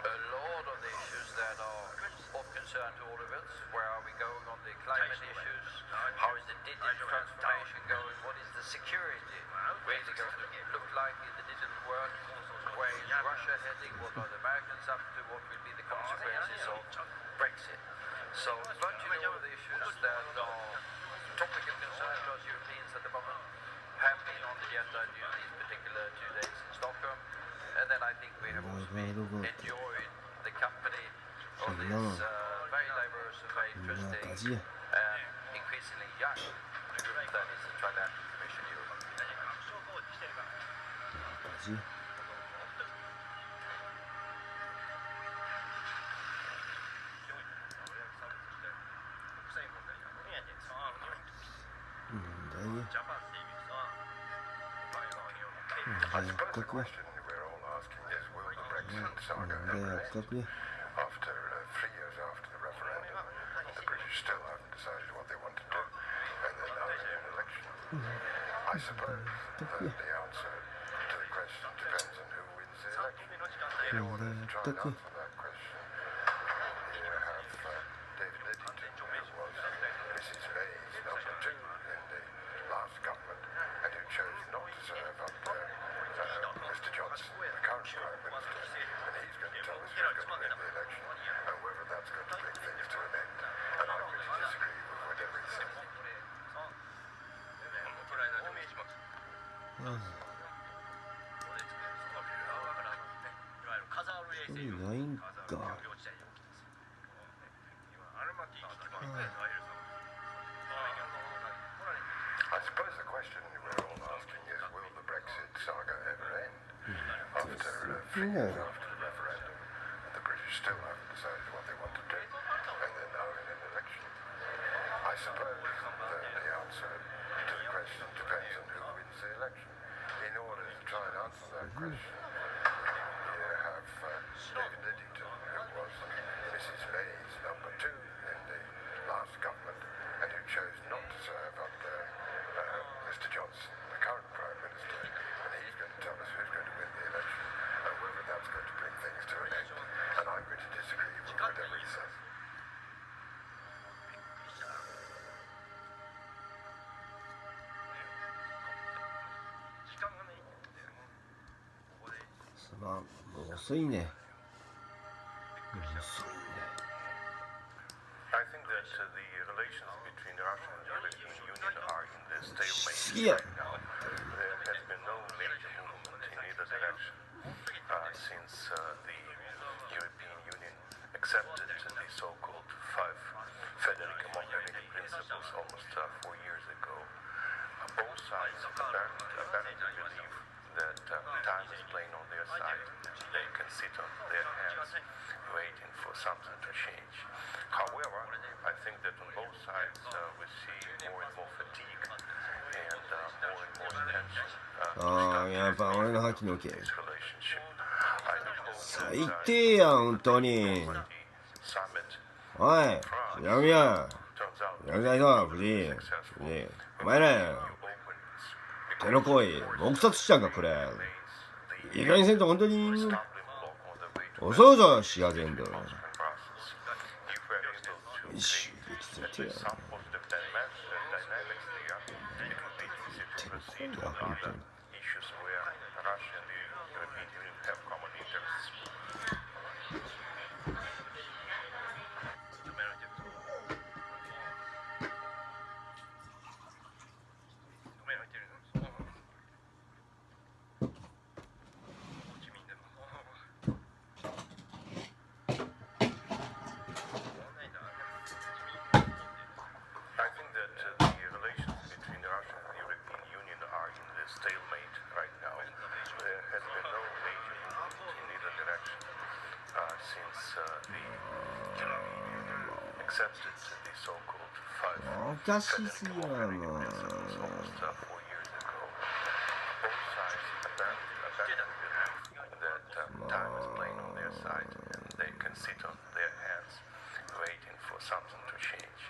S3: a lot of the issues that are of concern to all of us. Where are we going on the climate issues? How is the digital transformation going? What is the security really going to look like in the digital world? Where is Russia heading? What are the Americans up to? What will be the consequences of Brexit? So virtually all of the issues that are topical concern to us Europeans at the moment have been on the agenda during these particular 2 days in Stockholm. And then I think we have also been enjoying the company of this very diverse and very interesting and increasingly young group that is the Trilateral Commission Europe.
S4: I suppose the question we're all asking is, will the Brexit saga ever end? After 3 years after the referendum, the British still haven't decided what they want to do, and they're now in an election. I suppose that the answer to the question depends on who wins the election. In order to try and answer that question, you have David Lidington, who was Mrs. May's number 2 in the last government, and who chose not to serve under Mr. Johnson, the current Prime Minister, and he's going to tell us who's going to win the election and whether that's going to bring things to an end. And I'm going to disagree with whatever he says.
S1: いないんか。
S4: I suppose the question we're all asking is, will the Brexit saga ever end? After 3 years after the referendum, the British still haven't decided what they want to do, and they're now in an election. I suppose that the answer to the question depends on who wins the election. In order to try and answer that question, you have David Lidington, who was Mrs. May's number 2 in the last government, and who chose not to serve under Mr. Johnson, the current Prime Minister, and he's going to tell us who's going to win the election and whether that's going to bring things to an end. And I'm going to disagree with whatever he says.
S1: すまん、もう遅いね。遅いね。
S4: I think that the relations between Russia and the European Union are in the stalemate
S1: Yeah.
S4: right now. There has been no major movement in either direction since the European Union accepted the so-called 5 federal democratic principles almost 4 years ago. Both sides apparently believe that time is playing on their side. They can sit on their hands waiting for something to change. However, I think that on both sides we see more and more fatigue and more and more tension to
S1: やっぱ俺の覇気のけ。
S4: this relationship. I do hope
S1: 最低やん、本当に。
S4: that the summit
S1: おい、やめや。
S4: turns out
S1: やめないぞ、藤井。藤井。お前らよ。
S4: opens
S1: テロ行為、撲殺したんか、これ。 いい加減にせんと本当に。
S4: stumbling block on the way to
S1: 遅いぞ、シガ全土。
S4: process. If we're able to
S1: 一周
S4: create
S1: できて
S4: at least some positive dynamics there, it would be easy to proceed on other issues where Russia and the European Union have common interests.
S1: おかしすぎやな。
S4: 4 years ago. Both sides apparently believe that time is playing on their side and they can sit on their hands waiting for something to change.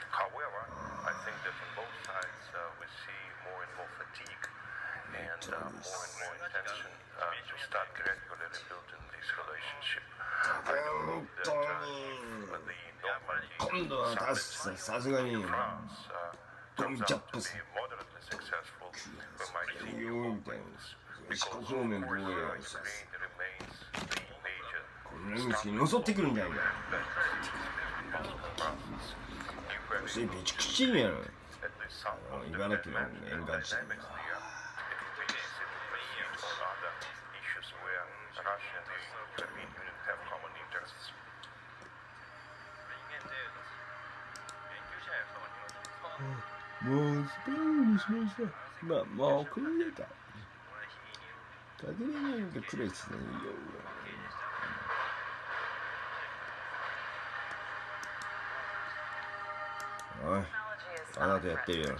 S4: However, I think that on both sides we see more and more fatigue and more tension to start gradually rebuilding this relationship. I do hope that the
S1: 今度はさすがに
S4: turns out to be moderately successful, we might see new openings because of course Ukraine remains the major
S1: この海に襲ってくるんじゃないか。それ備蓄してんやろ。茨城の沿岸地帯。 もうスペインにしました。まあ、もうくれた。限りないのがくれしないよ。おい、あなたやってるよ。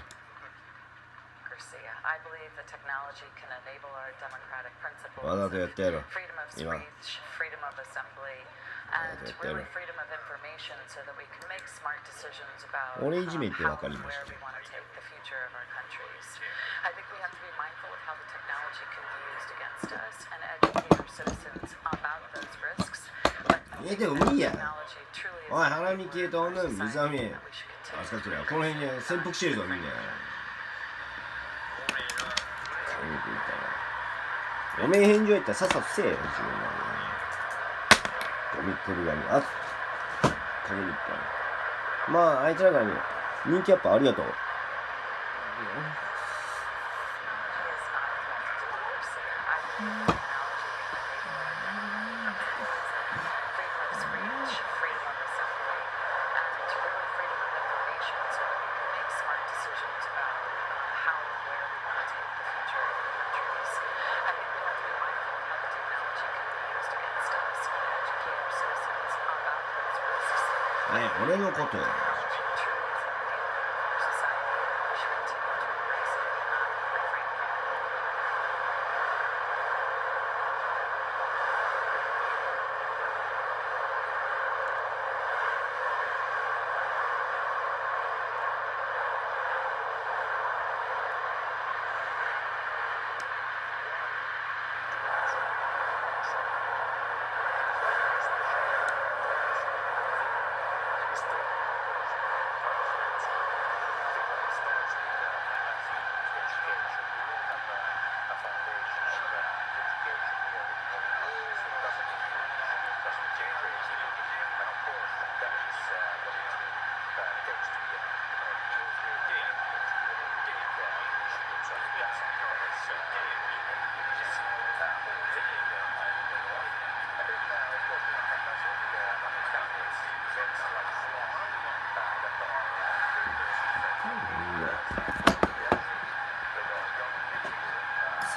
S8: I believe
S6: the technology can enable our democratic principles,
S1: わざとやってやろ
S6: freedom of
S1: 今
S6: speech, freedom of assembly, and really freedom of information so that we can make smart decisions about
S1: 俺いじめってわ
S6: how
S1: かり
S6: and
S1: まし
S6: where
S1: た
S6: we want to take the future of our countries. I think we have to be mindful of how the technology can be used against us and educate our citizens about those risks. But I
S1: え
S6: think
S1: でも無理や
S6: technology truly is
S1: おい腹に消えた女の
S6: society
S1: 水飴
S6: that we should
S1: あ
S6: continue
S1: 使ってるよこの辺に潜伏してるぞみんなおめえ返事を言ったらさっさとせえよ自分のコミックルガにあかけに行ったまああいつらがね人気アップありがとう 俺のことよ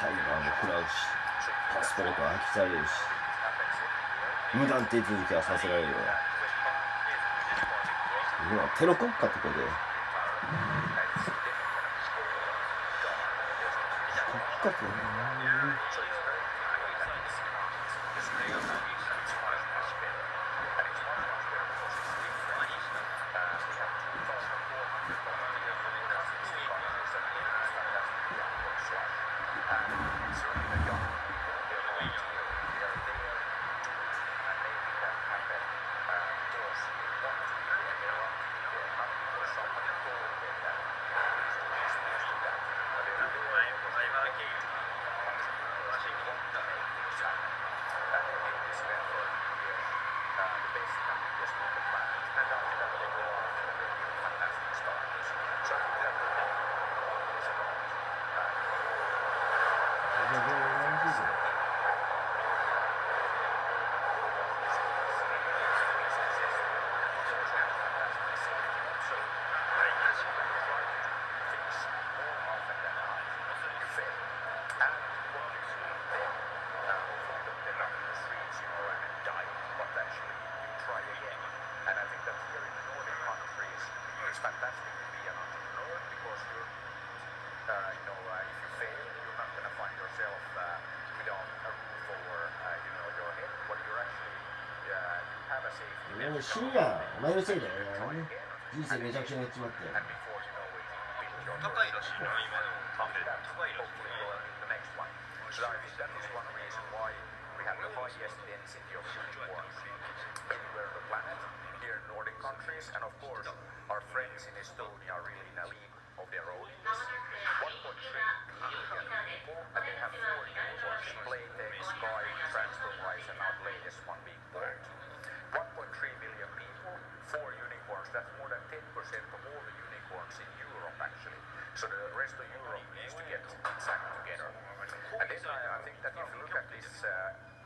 S1: 裁判も食らうしパスポートは破棄されるし無断手続きはさせられるよ今テロ国家ってことで国家ってもう死ぬやんお前のせいだよ人生めちゃくちゃやっちまって
S4: So I think that is one reason why we have the highest density of unicorns anywhere on the planet, here in Nordic countries, and of course our friends in Estonia are really in a league of their own. 1.3 million people, and they have 4 unicorns, Playtex, Sky, Transferwise, and now the latest one being Bolt. 1.3 million people, 4 unicorns, that's more than 10% of all the unicorns in Europe actually. So the rest of Europe needs to get its act together. And then I think that if you look at this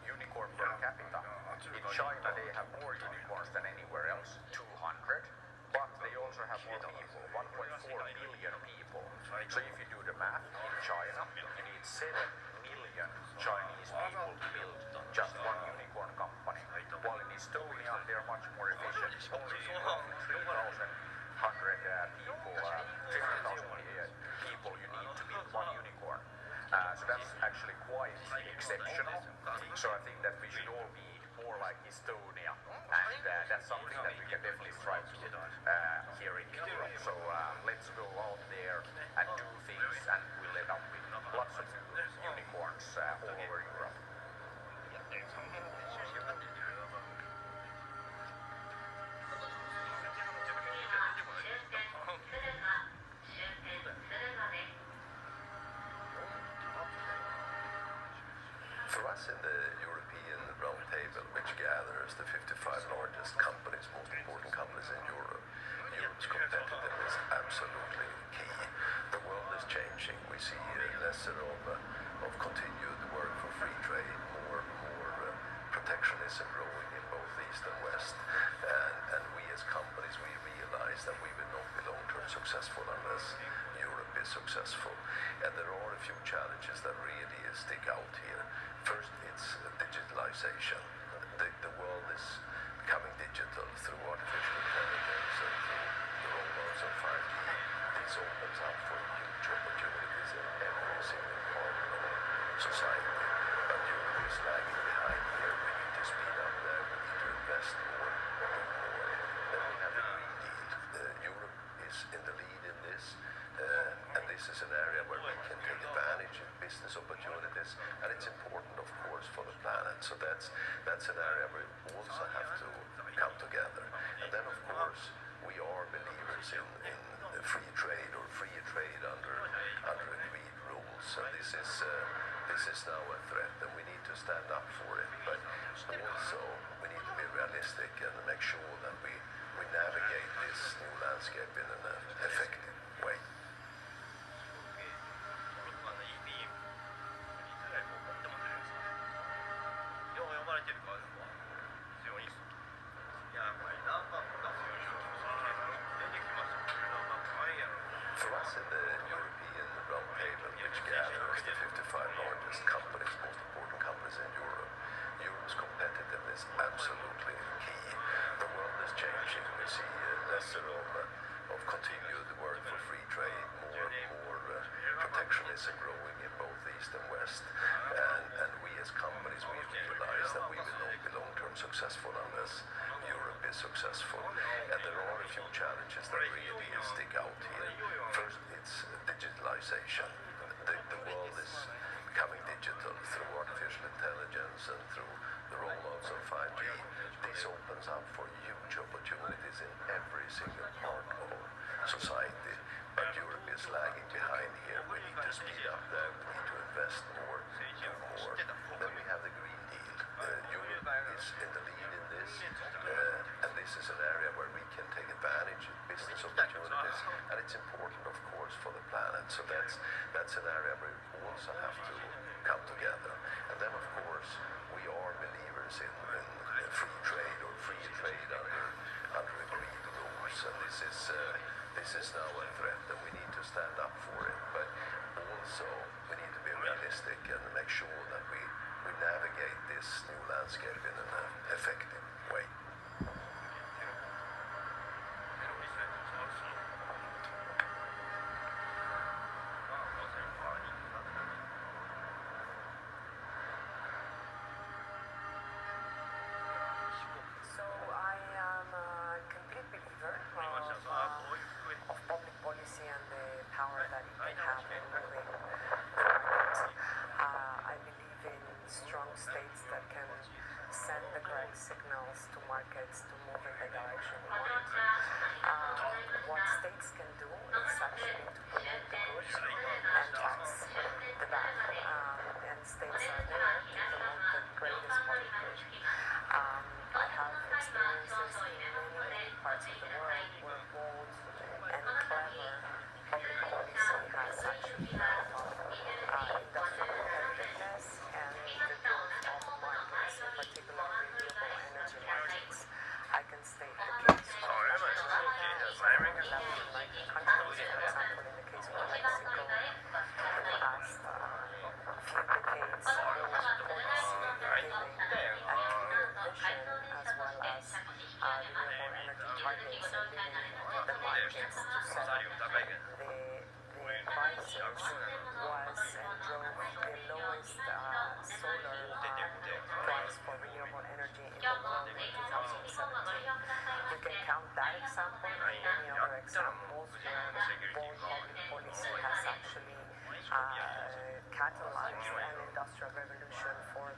S4: unicorn per capita, in China they have more unicorns than anywhere else, 200, but they also have more people, 1.4 billion people. So if you do the math, in China you need 7 million Chinese people to build just one unicorn company. While in Estonia they are much more efficient, only 3,100 people, 300,000 people you need to build one unicorn.
S2: So that's actually quite exceptional. So I think that we should all be more like Estonia, and that's something that we can definitely strive to here in Europe. So let's go out there and do things, and we'll end up with lots of unicorns all over Europe.
S4: For us in the European Roundtable, which gathers the 55 largest companies, most important companies in Europe, Europe's competitiveness is absolutely key. The world is changing. We see lesser of continued work for free trade, more protectionism growing in both East and West. And we as companies, we realize that we will not be long-term successful unless Europe is successful. And there are a few challenges that really stick out here. First, it's digitalization. The world is becoming digital through artificial intelligence and through the rollouts of 5G. This opens up for huge opportunities in every single part of society. But Europe is lagging behind here. We need to speed up there. We need to invest more, do more. Then we have the Green Deal. Europe is in the lead in this. And this is an area where we can take advantage of business opportunities, and it's important, of course, for the planet. So that's an area where we also have to come together. And then, of course, we are believers in free trade or free trade under agreed rules. And this is now a threat, and we need to stand up for it. But also, we need to be realistic and make sure that we navigate this new landscape in an effective way. For us in the European Roundtable, which gathers the 55 largest companies, most important companies in Europe, Europe's competitiveness is absolutely key. The world is changing. We see lesser of continued work for free trade, more protectionism growing in both East and West. And we as companies, we realize that we will not be long-term successful unless Europe is successful. And there are a few challenges that really stick out here. First, it's digitalization. The world is becoming digital through artificial intelligence and through the rollouts of 5G. This opens up for huge opportunities in every single part of society. But Europe is lagging behind here. We need to speed up there. We need to invest more, do more. Then we have the Green Deal. Europe is in the lead in this. And this is an area where we can take advantage of business opportunities. And it's important, of course, for the planet. So that's an area where we also have to come together. And then, of course, we are believers in free trade or free trade under agreed rules. And this is now a threat, and we need to stand up for it. But also, we need to be realistic and make sure that we navigate this new landscape in an effective way.
S6: So I am a complete believer of public policy and the power that it can have in moving the market. I believe in strong states that can send the correct signals to markets to move in the direction we want. What states can do is actually to promote the good and tax the bad. And states are there to promote the greatest public good. I have experiences in many parts of the world where bold and clever public policy has actually brought up industrial competitiveness and the growth of markets, in particular renewable energy markets. I can state the case for Latin American countries, for example, in the case of Mexico, in the past few decades, bold policy giving a clear vision as well as renewable energy targets and leaving the markets to set the prices was and drove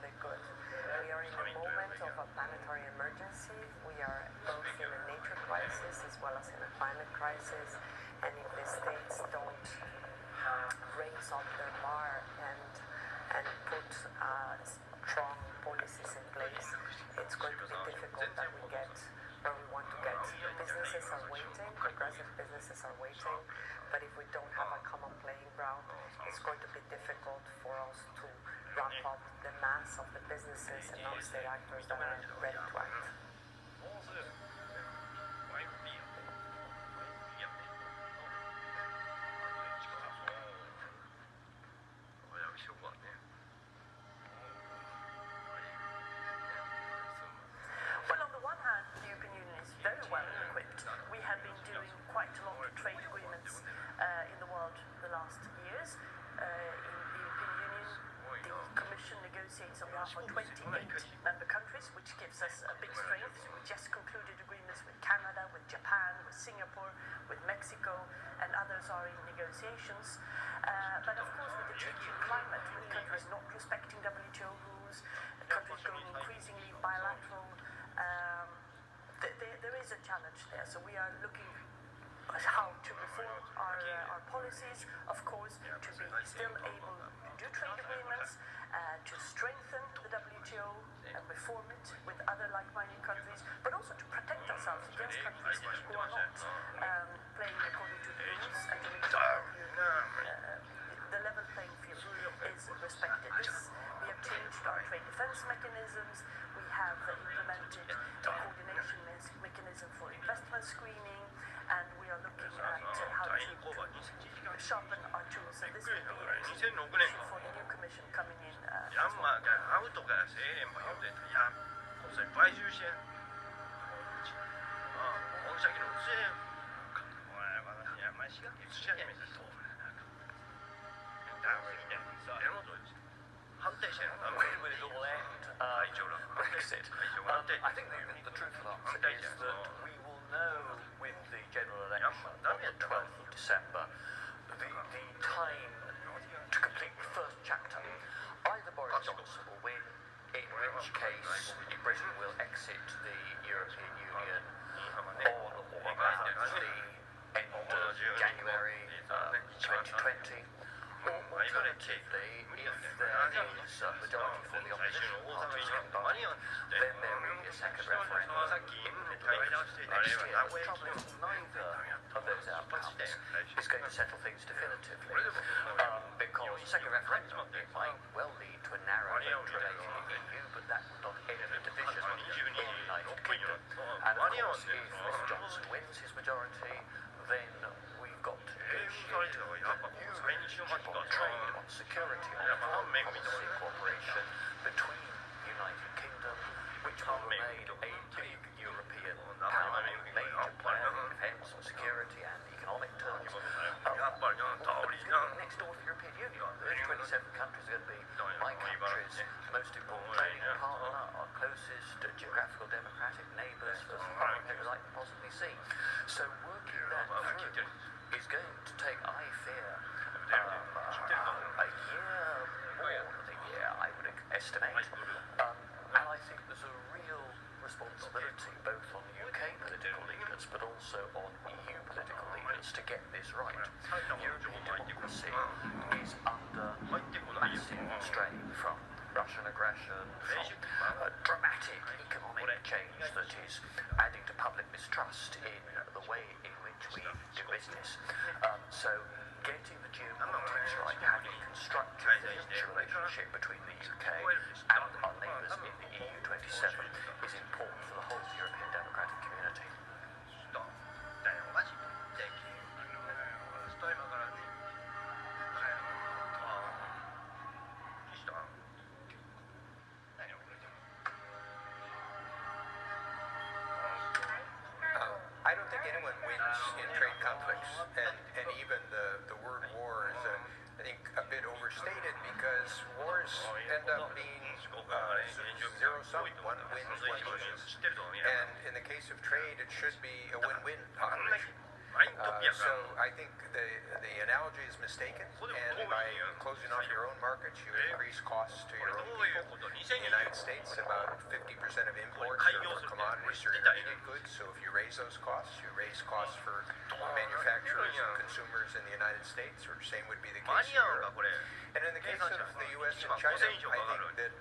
S9: they could. We are in a moment of a planetary emergency. We are both in a nature crisis as well as in a climate crisis. And if the states don't raise up their bar and put strong policies in place, it's going to be difficult that we get where we want to get. Businesses are waiting, progressive businesses are waiting, but if we don't have a common playing ground, it's going to be difficult for us to ramp up the mass of the businesses and non-state actors that are ready to act.
S6: Well, on the one hand, the European Union is very well equipped. We have been doing quite a lot of trade agreements in the world the last years. In the European Union, the Commission negotiates on behalf of 28 member countries, which gives us a big strength. We just concluded agreements with Canada, with Japan, with Singapore, with Mexico, and others are in negotiations. But of course, with the changing climate, with countries not respecting WTO rules, countries going increasingly bilateral, there is a challenge there. So we are looking at how to reform our policies, of course, to be still able to do trade agreements, to strengthen the WTO and reform it with other like-minded countries, but also to protect ourselves against countries who are not playing according to the rules, and to make sure the level playing field is respected. We have changed our trade defense mechanisms. We have implemented a coordination mechanism for investment screening, and we are looking at how to sharpen our tools. And this will be a key issue for the new commission coming in.
S3: ヤンマーがアウトからセーレンも読んでたやこそ買収して大崎のうつえお前私やましがうつし始めたそうだからねでもどうです反対してるの
S10: When will it all end? Brexit. I think the truthful answer is that we will know with the general election on the 12th of December the time to complete the first chapter. Either Boris Johnson will win, in which case Britain will exit the European Union on or about the end of January 2020. Or alternatively, if there is a majority for the opposition parties combined, then there will be a second referendum in the middle of next year. The trouble is neither of those outcomes is going to settle things definitively, because the second referendum, it might well lead to a narrow vote relating to the EU, but that would not end the division in the United Kingdom. And of course, if Mr Johnson wins his majority, then we've got to negotiate a new relationship on trade, on security, on foreign policy cooperation between the United Kingdom, which will remain a big European power, major player in defence and security and economic terms. Next door to the European Union, the 27 countries are going to be my country's most important trading partner, our closest geographical democratic neighbours as far as I can possibly see. So working that through is going to take, I fear, a year more than a year, I would estimate. And I think there's a real responsibility both on UK political leaders but also on EU political leaders to get this right. European democracy is under massive strain from Russian aggression, from a dramatic economic change that is adding to public mistrust in the way in which we do business. So getting the geopolitics right, having a constructive relationship between the UK and our neighbours in the EU27 is important for the whole European democratic community.
S4: I don't think anyone wins in trade conflicts, and even the word war is, I think, a bit overstated, because wars end up being zero-sum. One wins, one loses. And in the case of trade, it should be a win-win operation. So I think the analogy is mistaken, and by closing off your own markets, you increase costs to your own people. example, in the United States, about 50% of imports are for commodities or intermediate goods. So if you raise those costs, you raise costs for manufacturers and consumers in the United States, or same would be the case in Europe. And in the case of the U.S. and China, I think that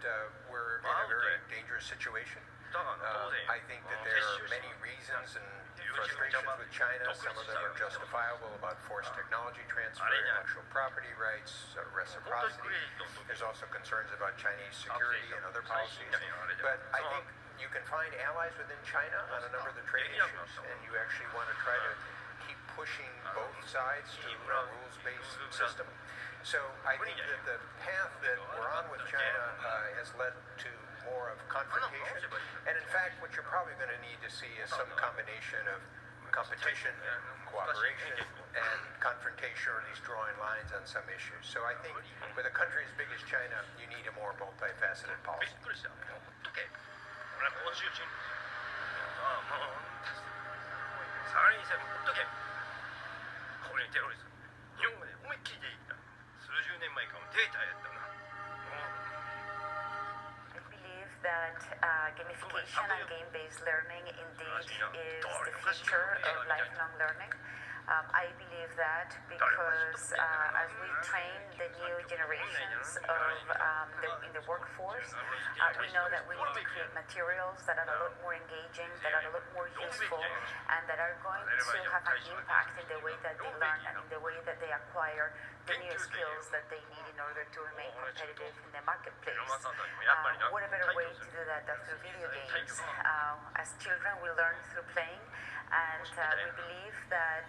S4: we're in a very dangerous situation. I think that there are many reasons and frustrations with China. Some of them are justifiable about forced technology transfer, intellectual property rights, reciprocity. There's also concerns about Chinese security and other policies. But I think you can find allies within China on a number of the trade issues, and you actually want to try to keep pushing both sides to a rules-based system. So I think that the path that we're on with China has led to more of confrontation. And in fact, what you're probably going to need to see is some combination of competition, cooperation, and confrontation, or at least drawing lines on some issues. So I think with a country as big as China, you need a more multifaceted policy.
S3: サラリーセブンほっとけこれにテロリズム日本語で思いっきりでいいんだ数十年前からのデータやったな
S11: I believe that gamification and game-based learning indeed is the future of lifelong learning. I believe that because as we train the new generations in the workforce, we know that we need to create materials that are a lot more engaging, that are a lot more useful, and that are going to have an impact in the way that they learn and in the way that they acquire the new skills that they need in order to remain competitive in the marketplace. What a better way to do that than through video games? As children, we learn through playing. And we believe that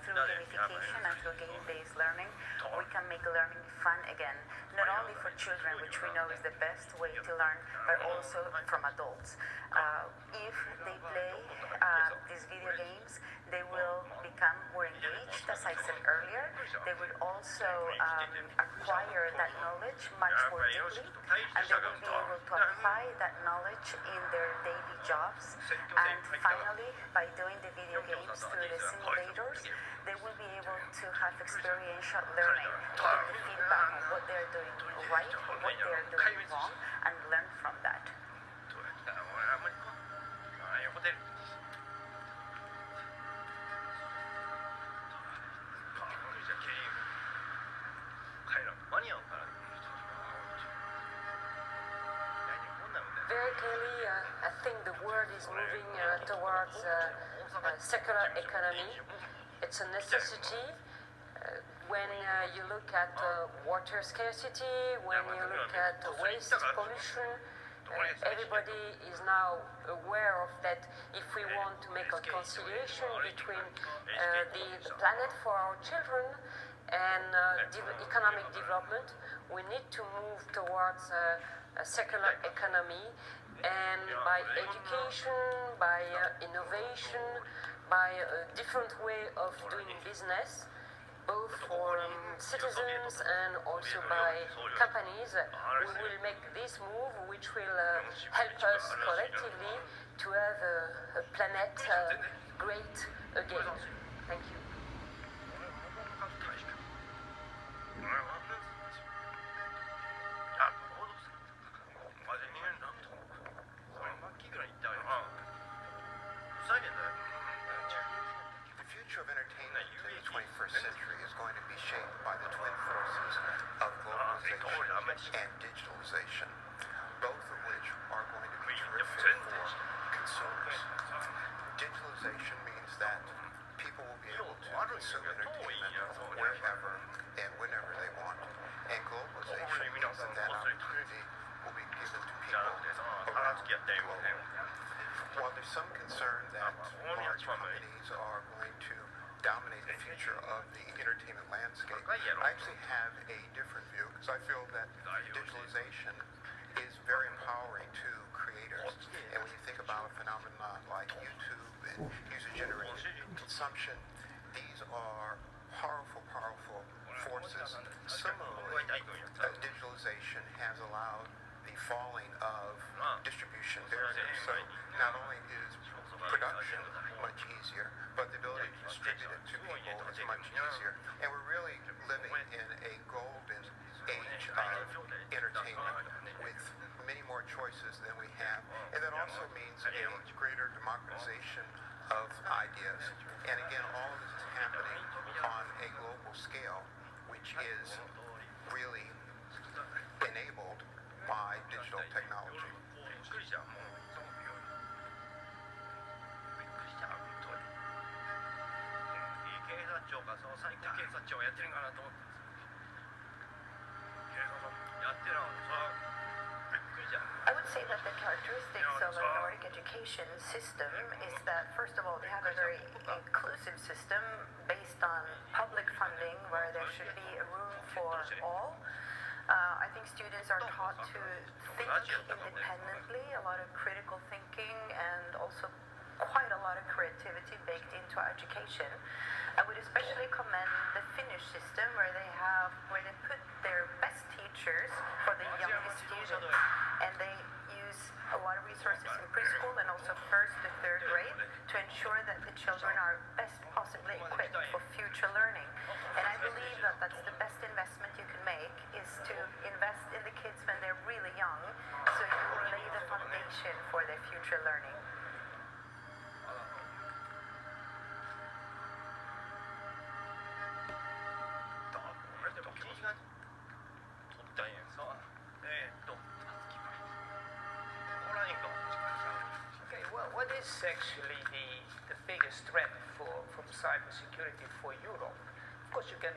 S11: through gamification and through game-based learning, we can make learning fun again, not only for children, which we know is the best way to learn, but also from adults. If they play these video games, they will become more engaged, as I said earlier. They will also acquire that knowledge much more deeply, and they will be able to apply that knowledge in their daily jobs. And finally, by doing the video games through the simulators, they will be able to have experiential learning, to get the feedback on what they're doing right, what they're doing wrong, and learn from that.
S12: Very clearly, I think the world is moving towards a secular economy. It's a necessity. When you look at water scarcity, when you look at waste pollution, everybody is now aware of that. If we want to make a conciliation between the planet for our children and economic development, we need to move towards a secular economy, and by education, by innovation, by a different way of doing business, both for citizens and also by companies, we will make this move which will help us collectively to have a planet great again. Thank you.
S4: The future of entertainment in the 21st century is going to be shaped by the twin forces of globalization and digitalization, both of which are going to be terrific for consumers. Digitalization means that people will be able to consume entertainment wherever and whenever they want, and globalization means that that opportunity will be given to people around the globe. While there's some concern that large companies are going to dominate the future of the entertainment landscape, I actually have a different view, because I feel that digitalization is very empowering to creators. And when you think about a phenomenon like YouTube and user-generated consumption, these are powerful, powerful forces. Similarly, digitalization has allowed the falling of distribution barriers. So not only is production much easier, but the ability to distribute it to people is much easier. And we're really living in a golden age of entertainment with many more choices than we have. And that also means a greater democratization of ideas. And again, all of this is happening on a global scale, which is really enabled by digital technology.
S11: I would say that the characteristics of a Nordic education system is that, first of all, they have a very inclusive system based on public funding where there should be a room for all. I think students are taught to think independently, a lot of critical thinking, and also quite a lot of creativity baked into our education. I would especially commend the Finnish system where they put their best teachers for the youngest students, and they use a lot of resources in preschool and also first to third grade to ensure that the children are best possibly equipped for future learning. And I believe that that's the best investment you can make, is to invest in the kids when they're really young, so you will lay the foundation for their future learning.
S6: What is actually the biggest threat from cybersecurity for Europe? Of course, we can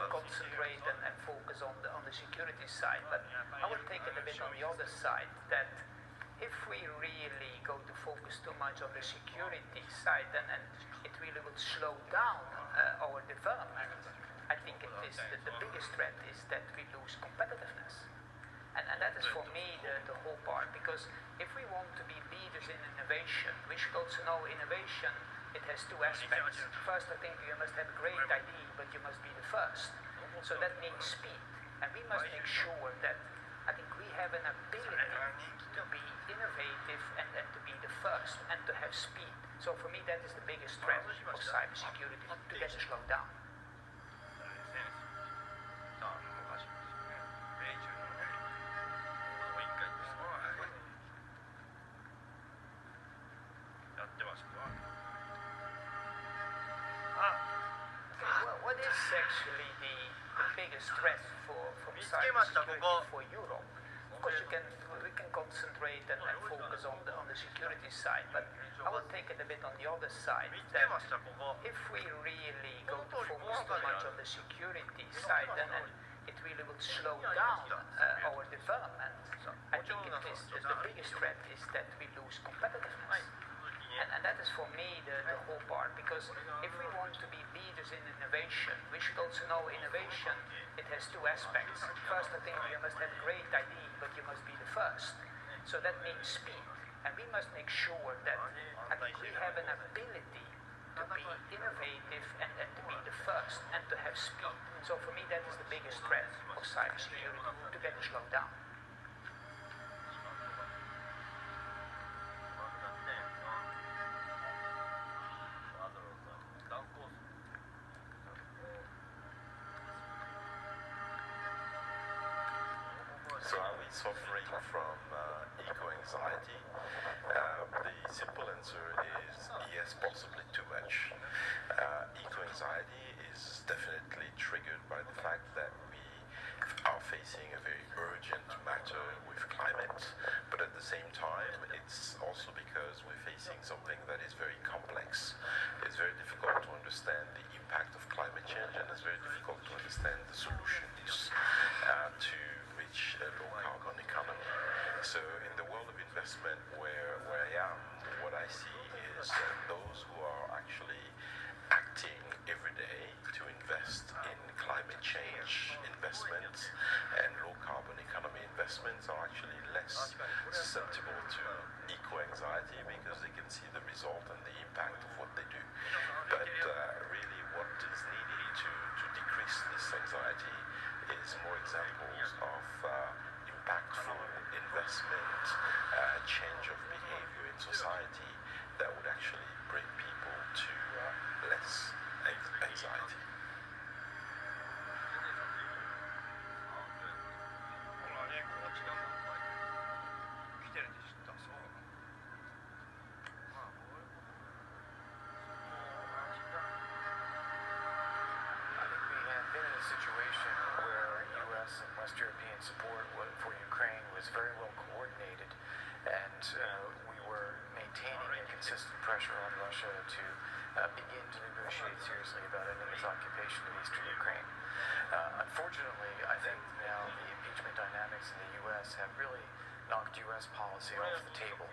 S6: concentrate and focus on the security side, but I would take it a bit on the other side, that if we really go to focus too much on the security side, then it really would slow down our development. I think the biggest threat is that we lose competitiveness. And that is for me the whole part, because if we want to be leaders in innovation, we should also know innovation, it has two aspects. First, I think you must have a great idea, but you must be the first. So that means speed. And we must make sure that I think we have an ability to be innovative and to be the first and to have speed. So for me, that is the biggest threat of cybersecurity, to get it slowed down. What is actually the biggest threat from cybersecurity for Europe? Of course, we can concentrate and focus on the security side, but I will take it a bit on the other side, that if we really go to focus too much on the security side, then it really will slow down our development. I think the biggest threat is that we lose competitiveness. And that is for me the whole part, because if we want to be leaders in innovation, we should also know innovation, it has two aspects. First, I think you must have a great idea, but you must be the first. So that means speed. And we must make sure that I think we have an ability to be innovative and to be the first and to have speed. So for me, that is the biggest threat of cybersecurity, to get it slowed down.
S13: So are we suffering from eco-anxiety? The simple answer is yes, possibly too much. Eco-anxiety is definitely triggered by the fact that we are facing a very urgent matter with climate, but at the same time it's also because we're facing something that is very complex. It's very difficult to understand the impact of climate change, and it's very difficult to understand the solutions to reach a low carbon economy. So in the world of investment where I am, what I see is those who are actually acting every day to invest in climate change investments and low carbon economy investments are actually less susceptible to eco-anxiety, because they can see the result and the impact of what they do. But really what is needed to decrease this anxiety is more examples of impactful investment, change of behavior in society that would actually bring people to less anxiety.
S14: European support for Ukraine was very well coordinated, and we were maintaining a consistent pressure on Russia to begin to negotiate seriously about ending its occupation of eastern Ukraine. Unfortunately, I think now the impeachment dynamics in the U.S. have really knocked U.S. policy off the table.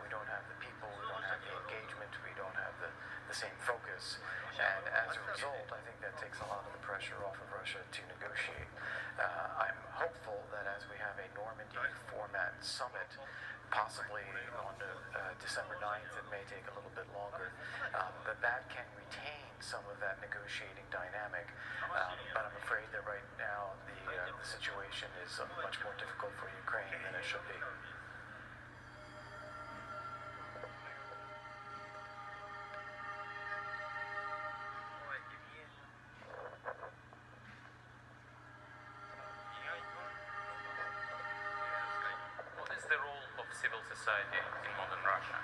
S14: We don't have the people, we don't have the engagement, we don't have the same focus, and as a result, I think that takes a lot of the pressure off of Russia to negotiate. I'm hopeful that as we have a Normandy format summit, possibly on December 9th, it may take a little bit longer, but that can retain some of that negotiating dynamic. But I'm afraid that right now the situation is much more difficult for Ukraine than it should be.
S15: What is the role of civil society in modern Russia?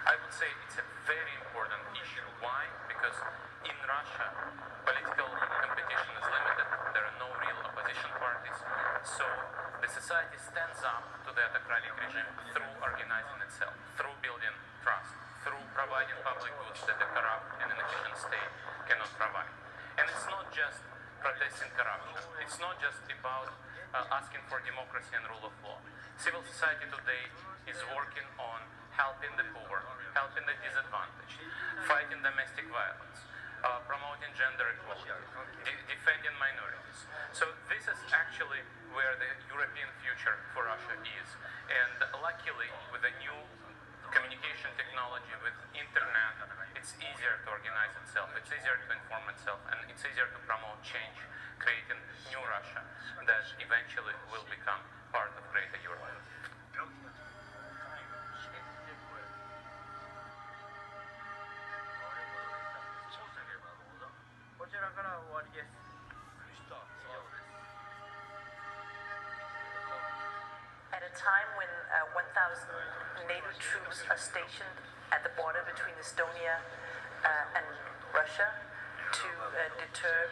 S15: I would say it's a very important issue. Why? Because in Russia, political competition is limited. There are no real opposition parties. So the society stands up to the autocratic regime through organizing itself, through building trust, through providing public goods that a corrupt and inefficient state cannot provide. And it's not just protesting corruption. It's not just about asking for democracy and rule of law. Civil society today is working on helping the poor, helping the disadvantaged, fighting domestic violence, promoting gender equality, defending minorities. So this is actually where the European future for Russia is. And luckily, with the new communication technology, with internet, it's easier to organize itself, it's easier to inform itself, and it's easier to promote change, creating new Russia that eventually will become part of greater Europe.
S6: At a time when 1,000 NATO troops are stationed at the border between Estonia and Russia to deter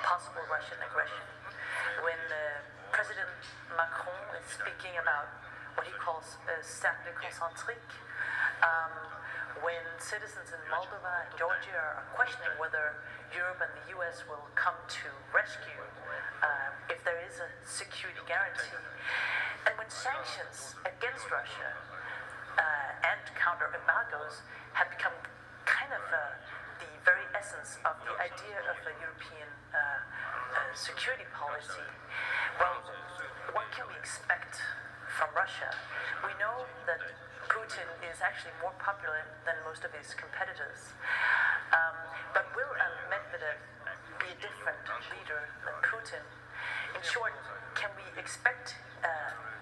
S6: possible Russian aggression, when President Macron is speaking about what he calls cercle concentrique, when citizens in Moldova and Georgia are questioning whether Europe and the US will come to rescue if there is a security guarantee, and when sanctions against Russia and counter embargoes have become kind of the very essence of the idea of a European security policy, well, what can we expect from Russia? We know that Putin is actually more popular than most of his competitors. But will Medvedev be a different leader than Putin? In short, can we expect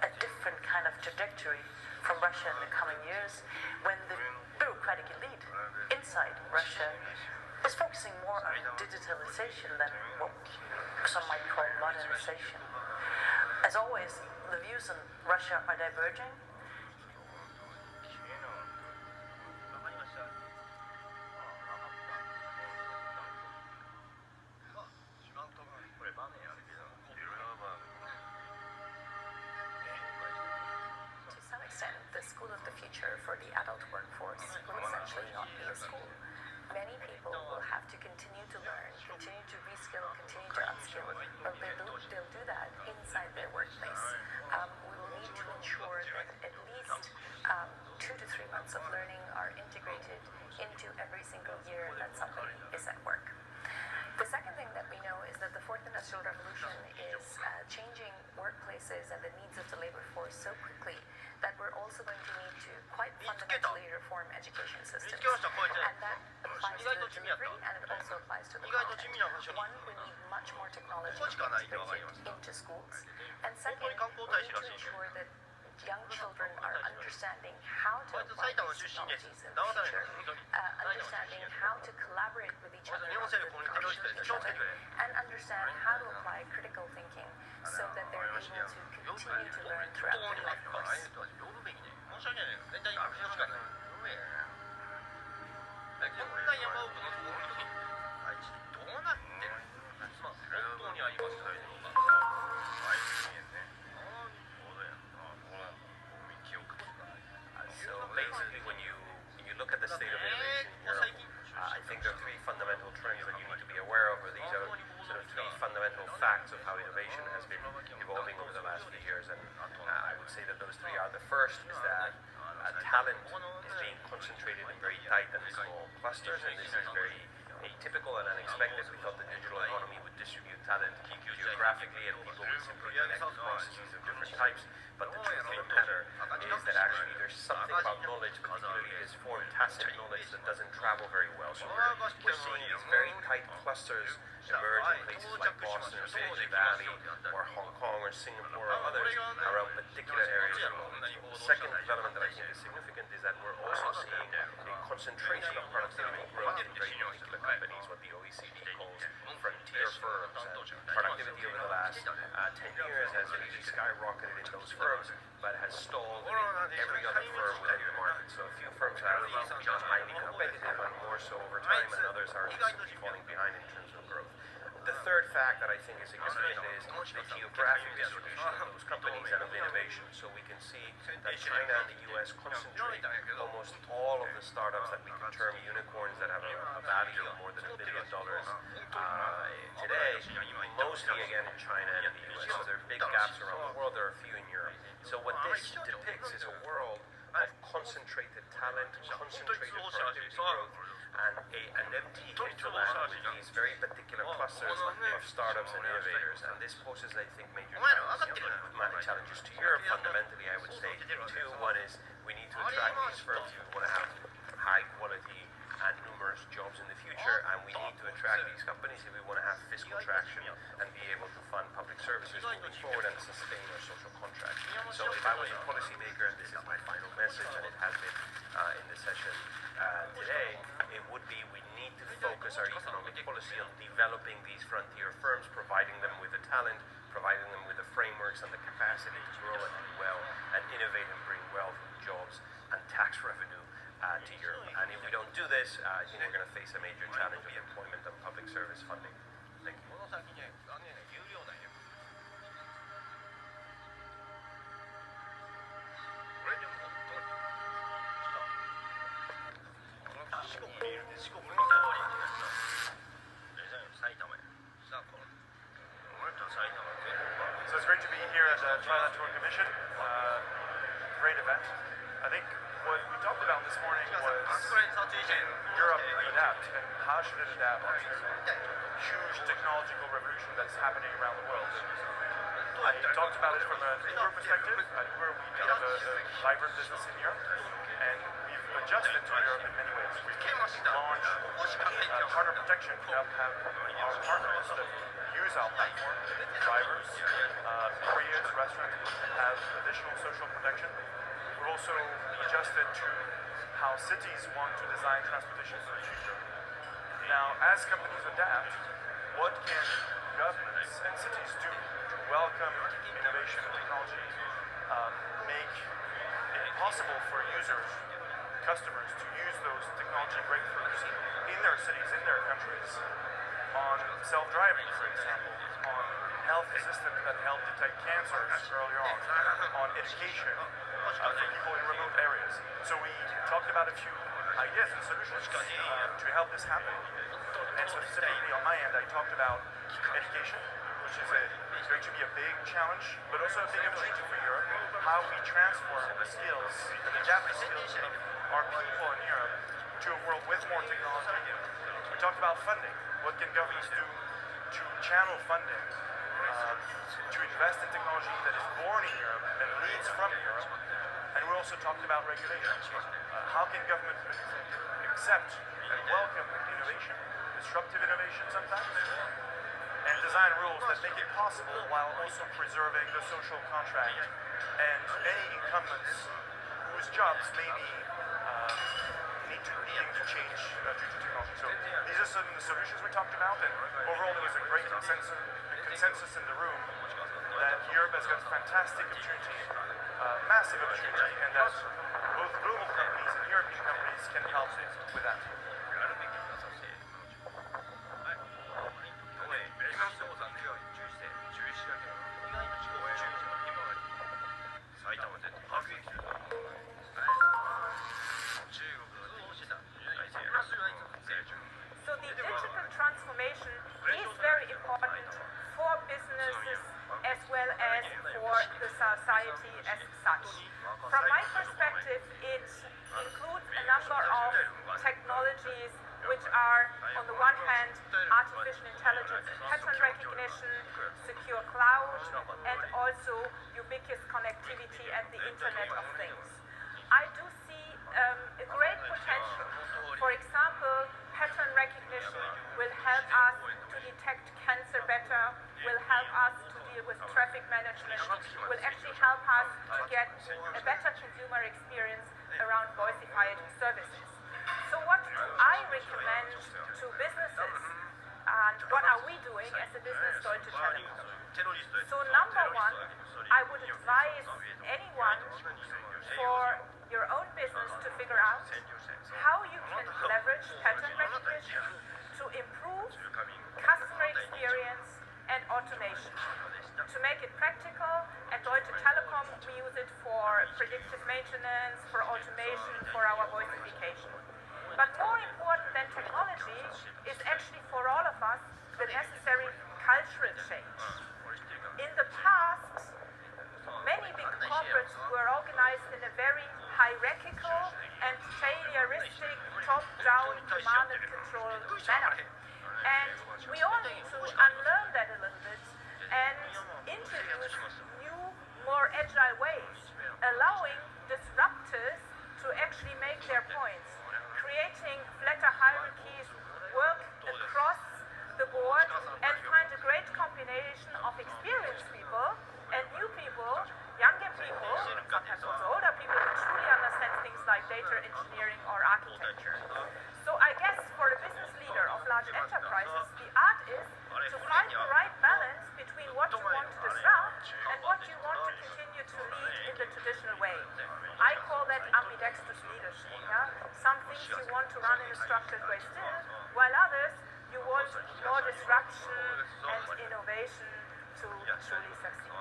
S6: a different kind of trajectory from Russia in the coming years when the bureaucratic elite inside Russia is focusing more on digitalization than what some might call modernization? As always, the views on Russia are diverging.
S8: The school of the future for the adult workforce will essentially not be a school. Many people will have to continue to learn, continue to reskill, continue to upskill, but they'll do that inside their workplace. We will need to ensure that at least 2 to 3 months of learning are integrated into every single year that somebody is at work. The second thing that we know is that the Fourth Industrial Revolution is changing workplaces and the needs of the labor force so quickly that we're also going to need to quite fundamentally reform education systems. And that applies to the delivery and it also applies to the content. One, we need much more technology integrated into schools. And second, we need to ensure that young children are understanding how to apply these technologies in the future, understanding how to collaborate with each other, and understand how to apply critical thinking so that they're able to continue to learn throughout their life course.
S3: So basically, when you look at the state of innovation in Europe, I think there are three fundamental trends that you need to be aware of, or these are sort of three fundamental facts of how innovation has been evolving over the last few years. And I would say that those three are: the first is that talent is being concentrated in very tight and small clusters, and this is very atypical and unexpected. We thought the digital economy would distribute talent geographically and people would simply connect processes of different types. But the truth of the matter is that actually there's something about knowledge, particularly this form tacit knowledge, that doesn't travel very well. So we're seeing these very tight clusters emerge in places like Boston or Silicon Valley or Hong Kong or Singapore or others around particular areas of knowledge. The second development that I think is significant is that we're also seeing a concentration of productivity growth in very particular companies, what the OECD calls frontier firms. And productivity over the last 10 years has really skyrocketed in those firms, but has stalled in every other firm within the market. So a few firms have become highly competitive and more so over time, and others are simply falling behind in terms of growth. The third fact that I think is significant is the geographic distribution of those companies and of innovation. So we can see that China and the US concentrate almost all of the startups that we can term unicorns that have a value of more than $1 billion today, mostly again in China and the US. So there are big gaps around the world, there are a few in Europe. So what this depicts is a world of concentrated talent, concentrated productivity growth, and an empty hinterland with these very particular clusters of startups and innovators. And this poses, I think, major challenges to Europe. Fundamentally, I would say two. One is we need to attract these firms if we want to have high quality and numerous jobs in the future, and we need to attract these companies if we want to have fiscal traction and be able to fund public services moving forward and sustain our social contract. So if I was a policymaker, and this is my final message, and it has been in the session today, it would be we need to focus our economic policy on developing these frontier firms, providing them with the talent, providing them with the frameworks and the capacity to grow and do well and innovate and bring wealth, jobs and tax revenue to Europe. And if we don't do this, I think we're going to face a major challenge of employment and public service funding. Thank you.
S16: So it's great to be here at the Trilateral Commission. Great event. I think what we talked about this morning was can Europe adapt, and how should it adapt to huge technological revolution that's happening around the world. I talked about it from an Uber perspective. At Uber, we have a vibrant business in Europe, and we've adjusted to Europe in many ways. We've launched partner protection to help have our partners that use our platform, drivers, couriers, restaurants, have additional social protection. We've also adjusted to how cities want to design transportation for the future. Now, as companies adapt, what can governments and cities do to welcome innovation and technology, make it possible for users, customers, to use those technology breakthroughs in their cities, in their countries, on self-driving, for example, on health systems that help detect cancers earlier on education for people in remote areas. So we talked about a few ideas and solutions to help this happen. And so specifically on my end, I talked about education, which is going to be a big challenge, but also a big opportunity for Europe, how we transform the skills, the adaptive skills of our people in Europe to a world with more technology. We talked about funding. What can governments do to channel funding, to invest in technology that is born in Europe and leads from Europe? And we also talked about regulation. How can government accept and welcome innovation, disruptive innovation sometimes, and design rules that make it possible while also preserving the social contract and any incumbents whose jobs may be needing to change due to technology. So these are some of the solutions we talked about, and overall there was a great consensus in the room that Europe has got fantastic opportunity, massive opportunity, and that both global companies and European companies can help with that.
S5: such. From my perspective, it includes a number of technologies which are, on the one hand, artificial intelligence and pattern recognition, secure cloud, and also ubiquitous connectivity and the Internet of Things. I do see a great potential. For example, pattern recognition will help us to detect cancer better, will help us to deal with traffic management, will actually help us to get a better consumer experience around voicified services. So what do I recommend to businesses, and what are we doing as a business Deutsche Telekom? So number one, I would advise anyone for your own business to figure out how you can leverage pattern recognition to improve customer experience and automation. To make it practical, at Deutsche Telekom we use it for predictive maintenance, for automation, for our voicification. But more important than technology is actually for all of us the necessary cultural change. In the past, many big corporates were organized in a very hierarchical and tailoristic, top-down, command and control manner. And we all need to unlearn that a little bit and introduce new, more agile ways, allowing disruptors to actually make their points, creating flatter hierarchies, work across the board, and find a great combination of experienced people and new people, younger people, sometimes also older people who truly understand things like data engineering or architecture. So I guess for a business leader of large enterprises, the art is to find the right balance between what you want to disrupt and what you want to continue to lead in the traditional way. I call that ambidextrous leadership. Yeah? Some things you want to run in a structured way still, while others you want more disruption and innovation to truly succeed.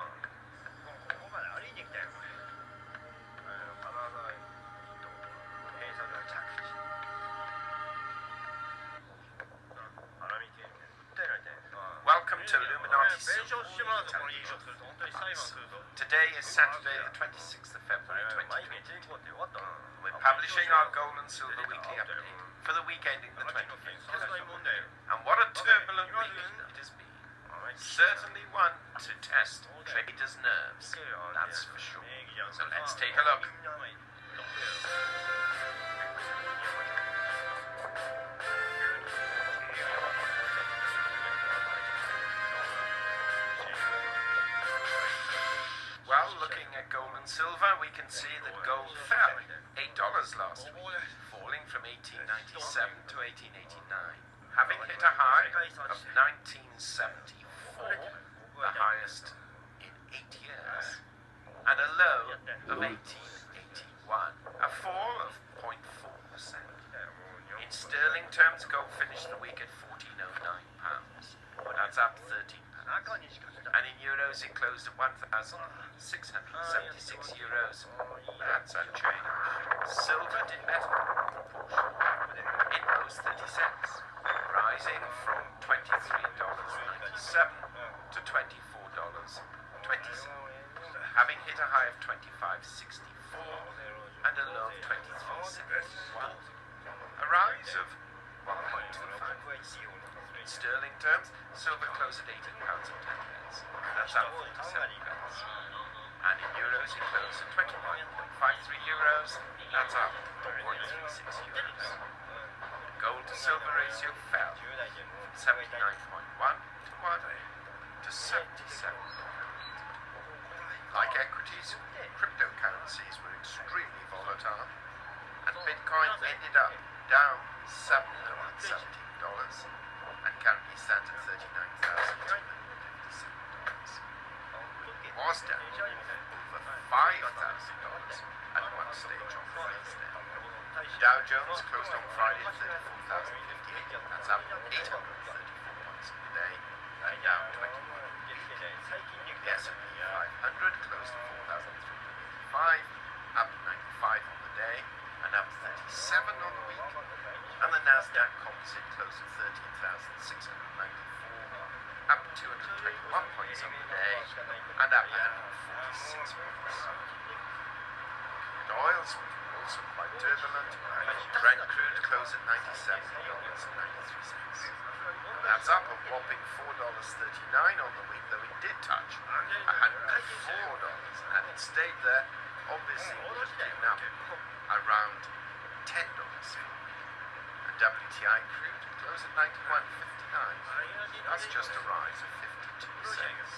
S17: Welcome to Illuminati Today is Saturday the 26th of February 2022. We're publishing our Gold and Silver Weekly Update for the week ending the 25th. And what a turbulent week it has been. Certainly one to test traders' nerves, that's for sure. So let's take a look. Well, looking at gold and silver, we can see that gold fell $8 last week, falling from 1897 to 1889, having hit a high of 1974, the highest in 8 years, and a low of 1881, a fall of 0.4%. In sterling terms, gold finished the week at £14.09. That's up 13 pounds. And in euros, it closed at 1,676 euros. That's unchanged. Silver did better proportionally. It rose 30 cents, rising from $23.97 to $24.20, having hit a high of $25.64 and a low of $23.71, a rise of 1.25%. In sterling terms, silver closed at £18.10. That's up 47 pence. And in euros, it closed at 21.53 euros. That's up 0.36 euros. Gold to silver ratio fell from 79.1 to 1 to 77. Like equities, cryptocurrencies were extremely volatile, and Bitcoin ended up down $717. And currently stands at $39,257. It was down over $5,000 at one stage on Thursday. Dow Jones closed on Friday at 34,058. That's up 834 points on the day, and down 21. The S&P 500 closed at 4,305, up 95 on the day, and up 37 on the week. And the Nasdaq Composite closed at 13,694, up 221 points on the day, and up 146 points.
S2: was also quite turbulent. Brent crude closed at $97.93. That's up a whopping $4.39 on the week, though it did touch $104, and it stayed there. Obviously, it would have been up around $10. And WTI crude closed at $91.59. That's just a rise of 52 cents.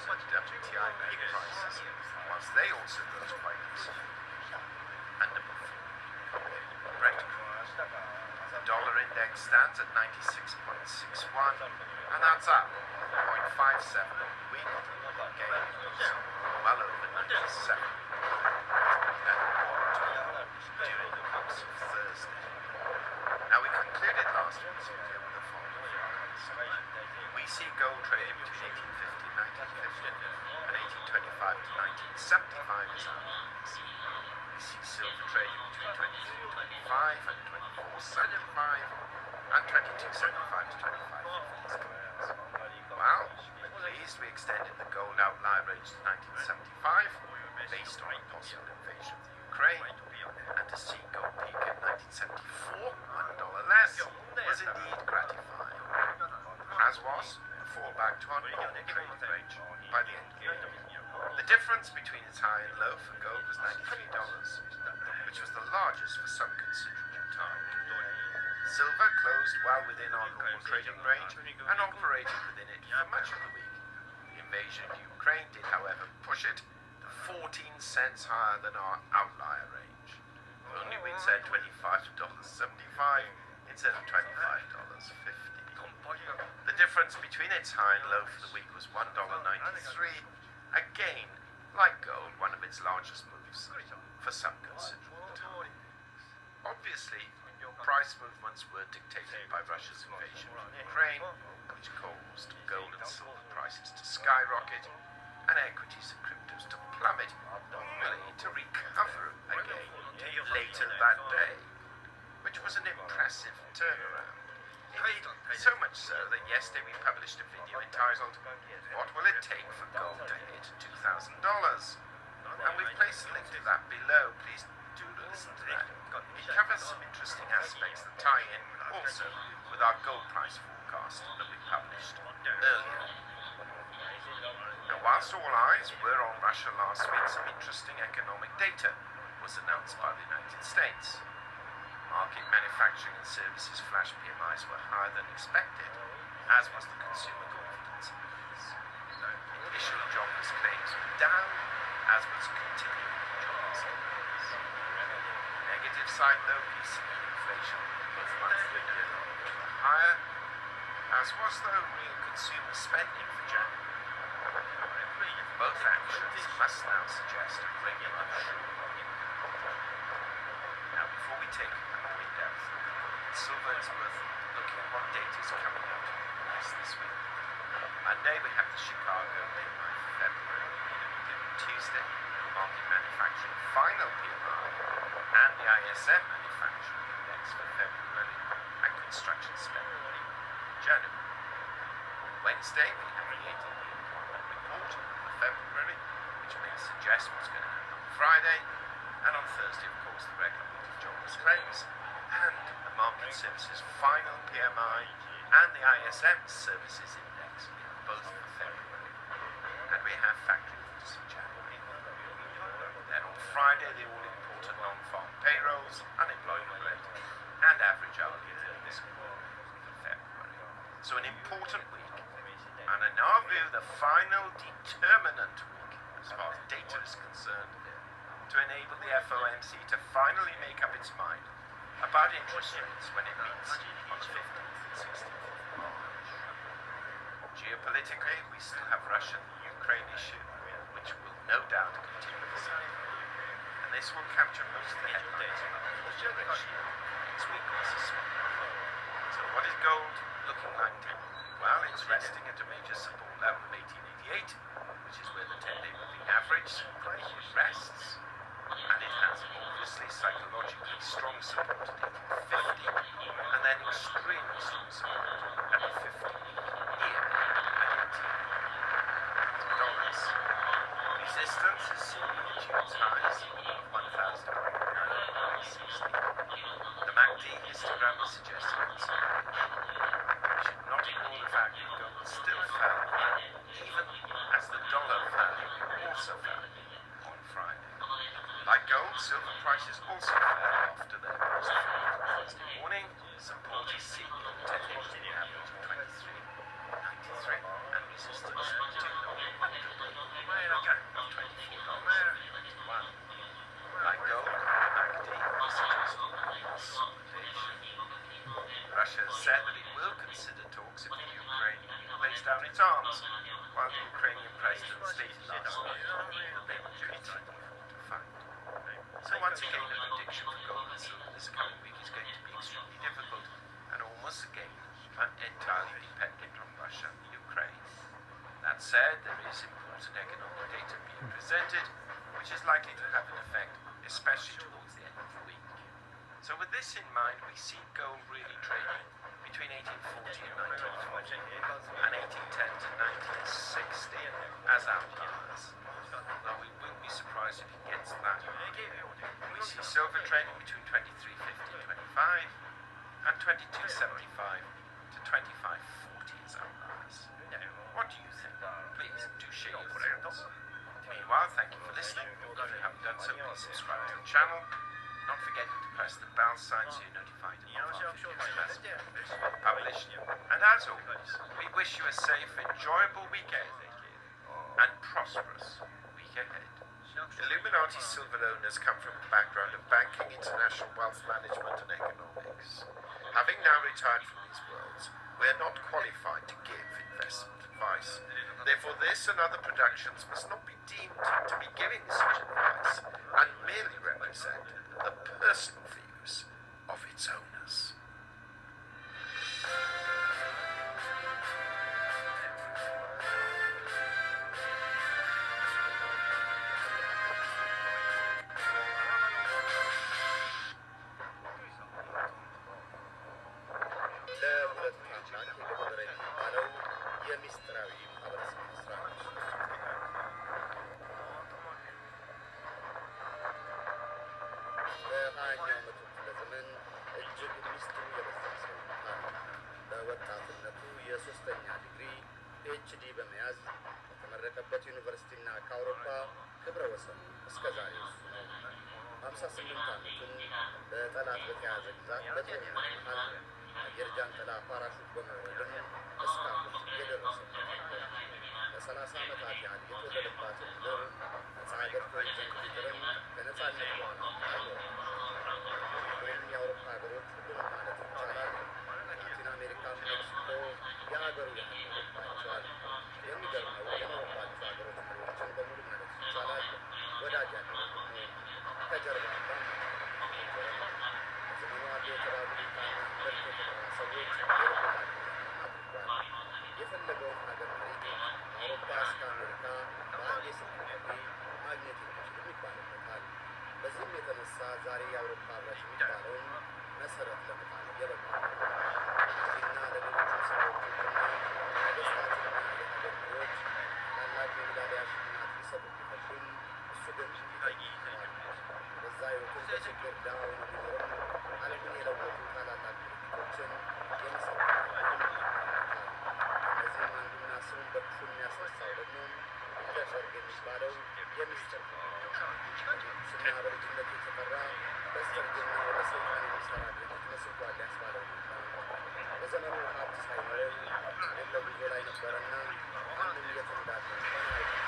S2: So WTI peak prices, whilst they also rose quite recently, underperformed. Brent crude, the dollar index stands at 96.61, and that's up 0.57 on the week. Again, well over 97. During the course of Thursday. Now, we concluded last week's video with the following figures. We see gold trading between 1850 and 1950 and 1825 to 1975 as our highs. We see silver trading between 23.25 and 24.75 and 22.75 to 25.50. Well, we're pleased we extended the gold outlier range to 1975 based on a possible invasion of the Ukraine, and to see gold peak at 1974, $1 less, was indeed gratifying, as was the fall back to our normal trading range by the end of the year. The difference between its high and low for gold was $93, which was the largest for some considerable time. Silver closed well within our normal trading range and operated within it for much of the week. The invasion of Ukraine did, however, push it 14 cents higher than our outlier range. If only we'd said $25.75 instead of $25.50. The difference between its high and low for the week was $1.93. Again, like gold, one of its largest moves for some considerable time. Obviously, price movements were dictated by Russia's invasion of Ukraine, which caused gold and silver prices to skyrocket, and equities and cryptos to plummet, only to recover again later that day, which was an impressive turnaround. So much so that yesterday we published a video entitled, "What Will It Take for Gold to Hit $2,000?" And we've placed a link to that below. Please do listen to that. It covers some interesting aspects that tie in also with our gold price forecast that we published earlier. Now, whilst all eyes were on Russia last week, some interesting economic data was announced by the United States. Market manufacturing and services flash PMIs were higher than expected, as was the consumer confidence index. Initial jobless claims were down, as was continuing jobless claims. Negative side, though, PCE inflation, both monthly and yearly, were higher, as was, though, real consumer spending for January. Both actions must now suggest a regular short. Now, before we take a more in-depth look at silver, it's worth looking at what data is coming out this week. Monday, we have the Chicago PMI for February. Tuesday, market manufacturing final PMI, and the ISM manufacturing index for February, and construction spending in January. Wednesday, we have the 18th employment report for February, which may suggest what's going to happen on Friday, and on Thursday, of course, the regular weekly jobless claims, and the market services final PMI, and the ISM services index, both for February. And we have factory orders for January. Then on Friday, the all-important non-farm payrolls, unemployment rate, and average hourly earnings for February. So an important week, and in our view, the final determinant week, as far as data is concerned, to enable the FOMC to finally make up its mind about interest rates when it meets on the 15th and 16th of March. Geopolitically, we still have Russia and the Ukraine issue, which will no doubt continue this year. And this will capture most of the headlines about the election next week, I suspect. So what is gold looking like today? Well, it's resting at a major support level of 1888, which is where the 10-day moving average rests. And it has obviously psychologically strong support at 1850, and then extremely strong support at the 50-week EMA at $18. Resistance is seen at June's highs
S17: of 1960. The MACD histogram is suggesting consolidation. We should not ignore the fact that gold still fell, even as the dollar value also fell on Friday. Like gold, silver prices also fell after their post-Thursday morning. Support is seen testing the average of 23.93 and resistance to $24.21. Like gold, MACD is suggesting consolidation. Russia has said that it will consider talks if the Ukraine lays down its arms, while the Ukrainian president stated last night that they will continue to fight. So once again, a prediction for gold and silver this coming week is going to be extremely difficult, and almost again entirely dependent on Russia and Ukraine. That said, there is important economic data being presented, which is likely to have an effect, especially towards the end of the week. So with this in mind, we see gold really trading between 1840 and 1940, and 1810 to 1960 as outliers. Though we will be surprised if it gets that high. We see silver trading between 23.50 and 25, and 22.75 to 25.40 as outliers. What do you think? Please do share your thoughts. Meanwhile, thank you for listening. If you haven't done so, please subscribe to the channel. Not forgetting to press the bell sign so you're notified of our videos as published. And as always, we wish you a safe, enjoyable weekend and prosperous week ahead. Illuminati silver owners come from a background of banking, international wealth management and economics. Having now retired from these worlds, we are not qualified to give investment advice. Therefore, this and other productions must not be deemed to be giving such advice and merely represent the personal views of its owners.
S18: የሶስተኛ ዲግሪ ፒኤችዲ በመያዝ ከተመረቀበት ዩኒቨርሲቲና ከአውሮፓ ክብረ ወሰኑ እስከ ዛሬ እሱ ነው። 58 ዓመቱን በጠላት በተያዘ ግዛት በጦርነት መሃል አየር ጃንጥላ ፓራሹት በመውረድም እስካሁን የደረሰበት ነበር። ለ30 ዓመታት ያህል የተወለደባትን ምድር ነፃ ሀገር ትሆን ዘንድ ቢጥርም ከነፃነት በኋላ አይኖርም። ወይም የአውሮፓ ሀገሮች ሁሉንም ማለት ይቻላል ላቲን አሜሪካ፣ ሜክሲኮ የሀገሩ ያህል ኖሮባቸዋል። የሚገርመው የኖሩባቸው ሀገሮች መሪዎችን በሙሉ ማለት ይቻላል ወዳጅ ያደረጉ ነው። ከጀርባ በዘመኑ አሉ የተባሉ ሊቃና መልክ የተጠራ ሰዎች የልቦናቸውን አድርጓል። የፈለገውን ሀገር መሪ ከአውሮፓ እስከ አሜሪካ በአንድ የስልክ ጥሪ ማግኘት የሚችልም ይባልበታል። በዚህም የተነሳ ዛሬ የአውሮፓ ህብረት የሚባለውን መሰረት ለመጣል የበቃ እዚህና ለሌሎቹ ስራዎችና ነገስታትና የሀገር መሪዎች ታላቅ የሜዳሊያ ሽልማት ሊሰጡ ቢፈቅዱም እሱ ግን ይጠይቃል። በዛ ህይወቱን በችግር ድሃ ሆኖ ቢኖርም ዓለምን የለወጡ ታላላቅ ድርጊቶችን የመሰረታል። እነዚህም አንዱና ስሙን በክፉ የሚያስነሳው ደግሞ ቢልደርበርግ የሚባለው የሚስጥር ስና በልጅነት የተጠራ በስተርጅና ወደ ሰይጣን የሚሰራ ድርጅት መስርቷል ያስባለው በዘመኑ ሀብት ሳይኖረው ወደ ጉዞ ላይ ነበረና ማንም የት እንዳለ እንኳን አይደለም።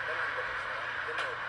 S18: ገና እንደሚሰራ የማወቅ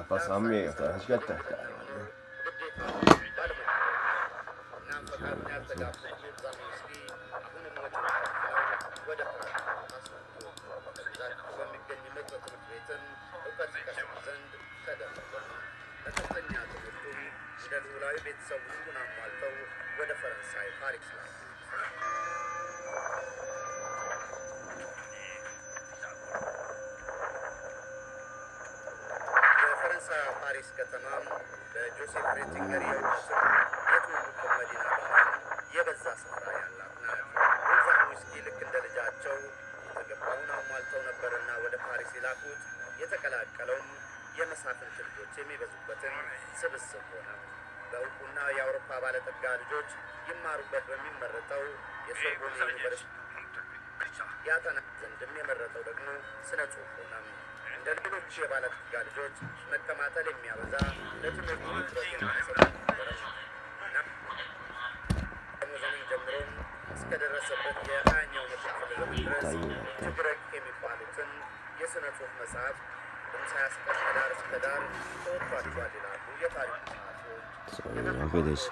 S1: Passammi, aspetta.
S18: ፓሪስ ከተማም በጆሴፍ ሬቲንገር የውጭ የትውውቅ መዲና በመሆን የበዛ ስፍራ ያላት ናት። ሮዛን ዊስኪ ልክ እንደ ልጃቸው የተገባውን አሟልተው ነበርና ወደ ፓሪስ የላኩት የተቀላቀለውም የመሳፍንት ልጆች የሚበዙበትን ስብስብ ሆነ። በእውቁና የአውሮፓ ባለጠጋ ልጆች ይማሩበት በሚመረጠው የሶርቦን ዩኒቨርሲቲ ያጠና ዘንድም የመረጠው ደግሞ ስነ ጽሑፍ ሆነ። እንደ ሌሎች የባለጠጋ ልጆች መከማተል የሚያበዛ ለትምህርት ትኩረት የሚሰጥ ነበረ። ከዘመን ጀምሮም እስከደረሰበት የ20ኛው መቶ ክፍለ ዘመን ድረስ ትግረግ የሚባሉትን የሥነ ጽሑፍ መጽሐፍ ድም ሳያስቀር ከዳር እስከ ዳር ተወጥቷቸዋል ይላሉ የታሪክ ጸሐፊዎች።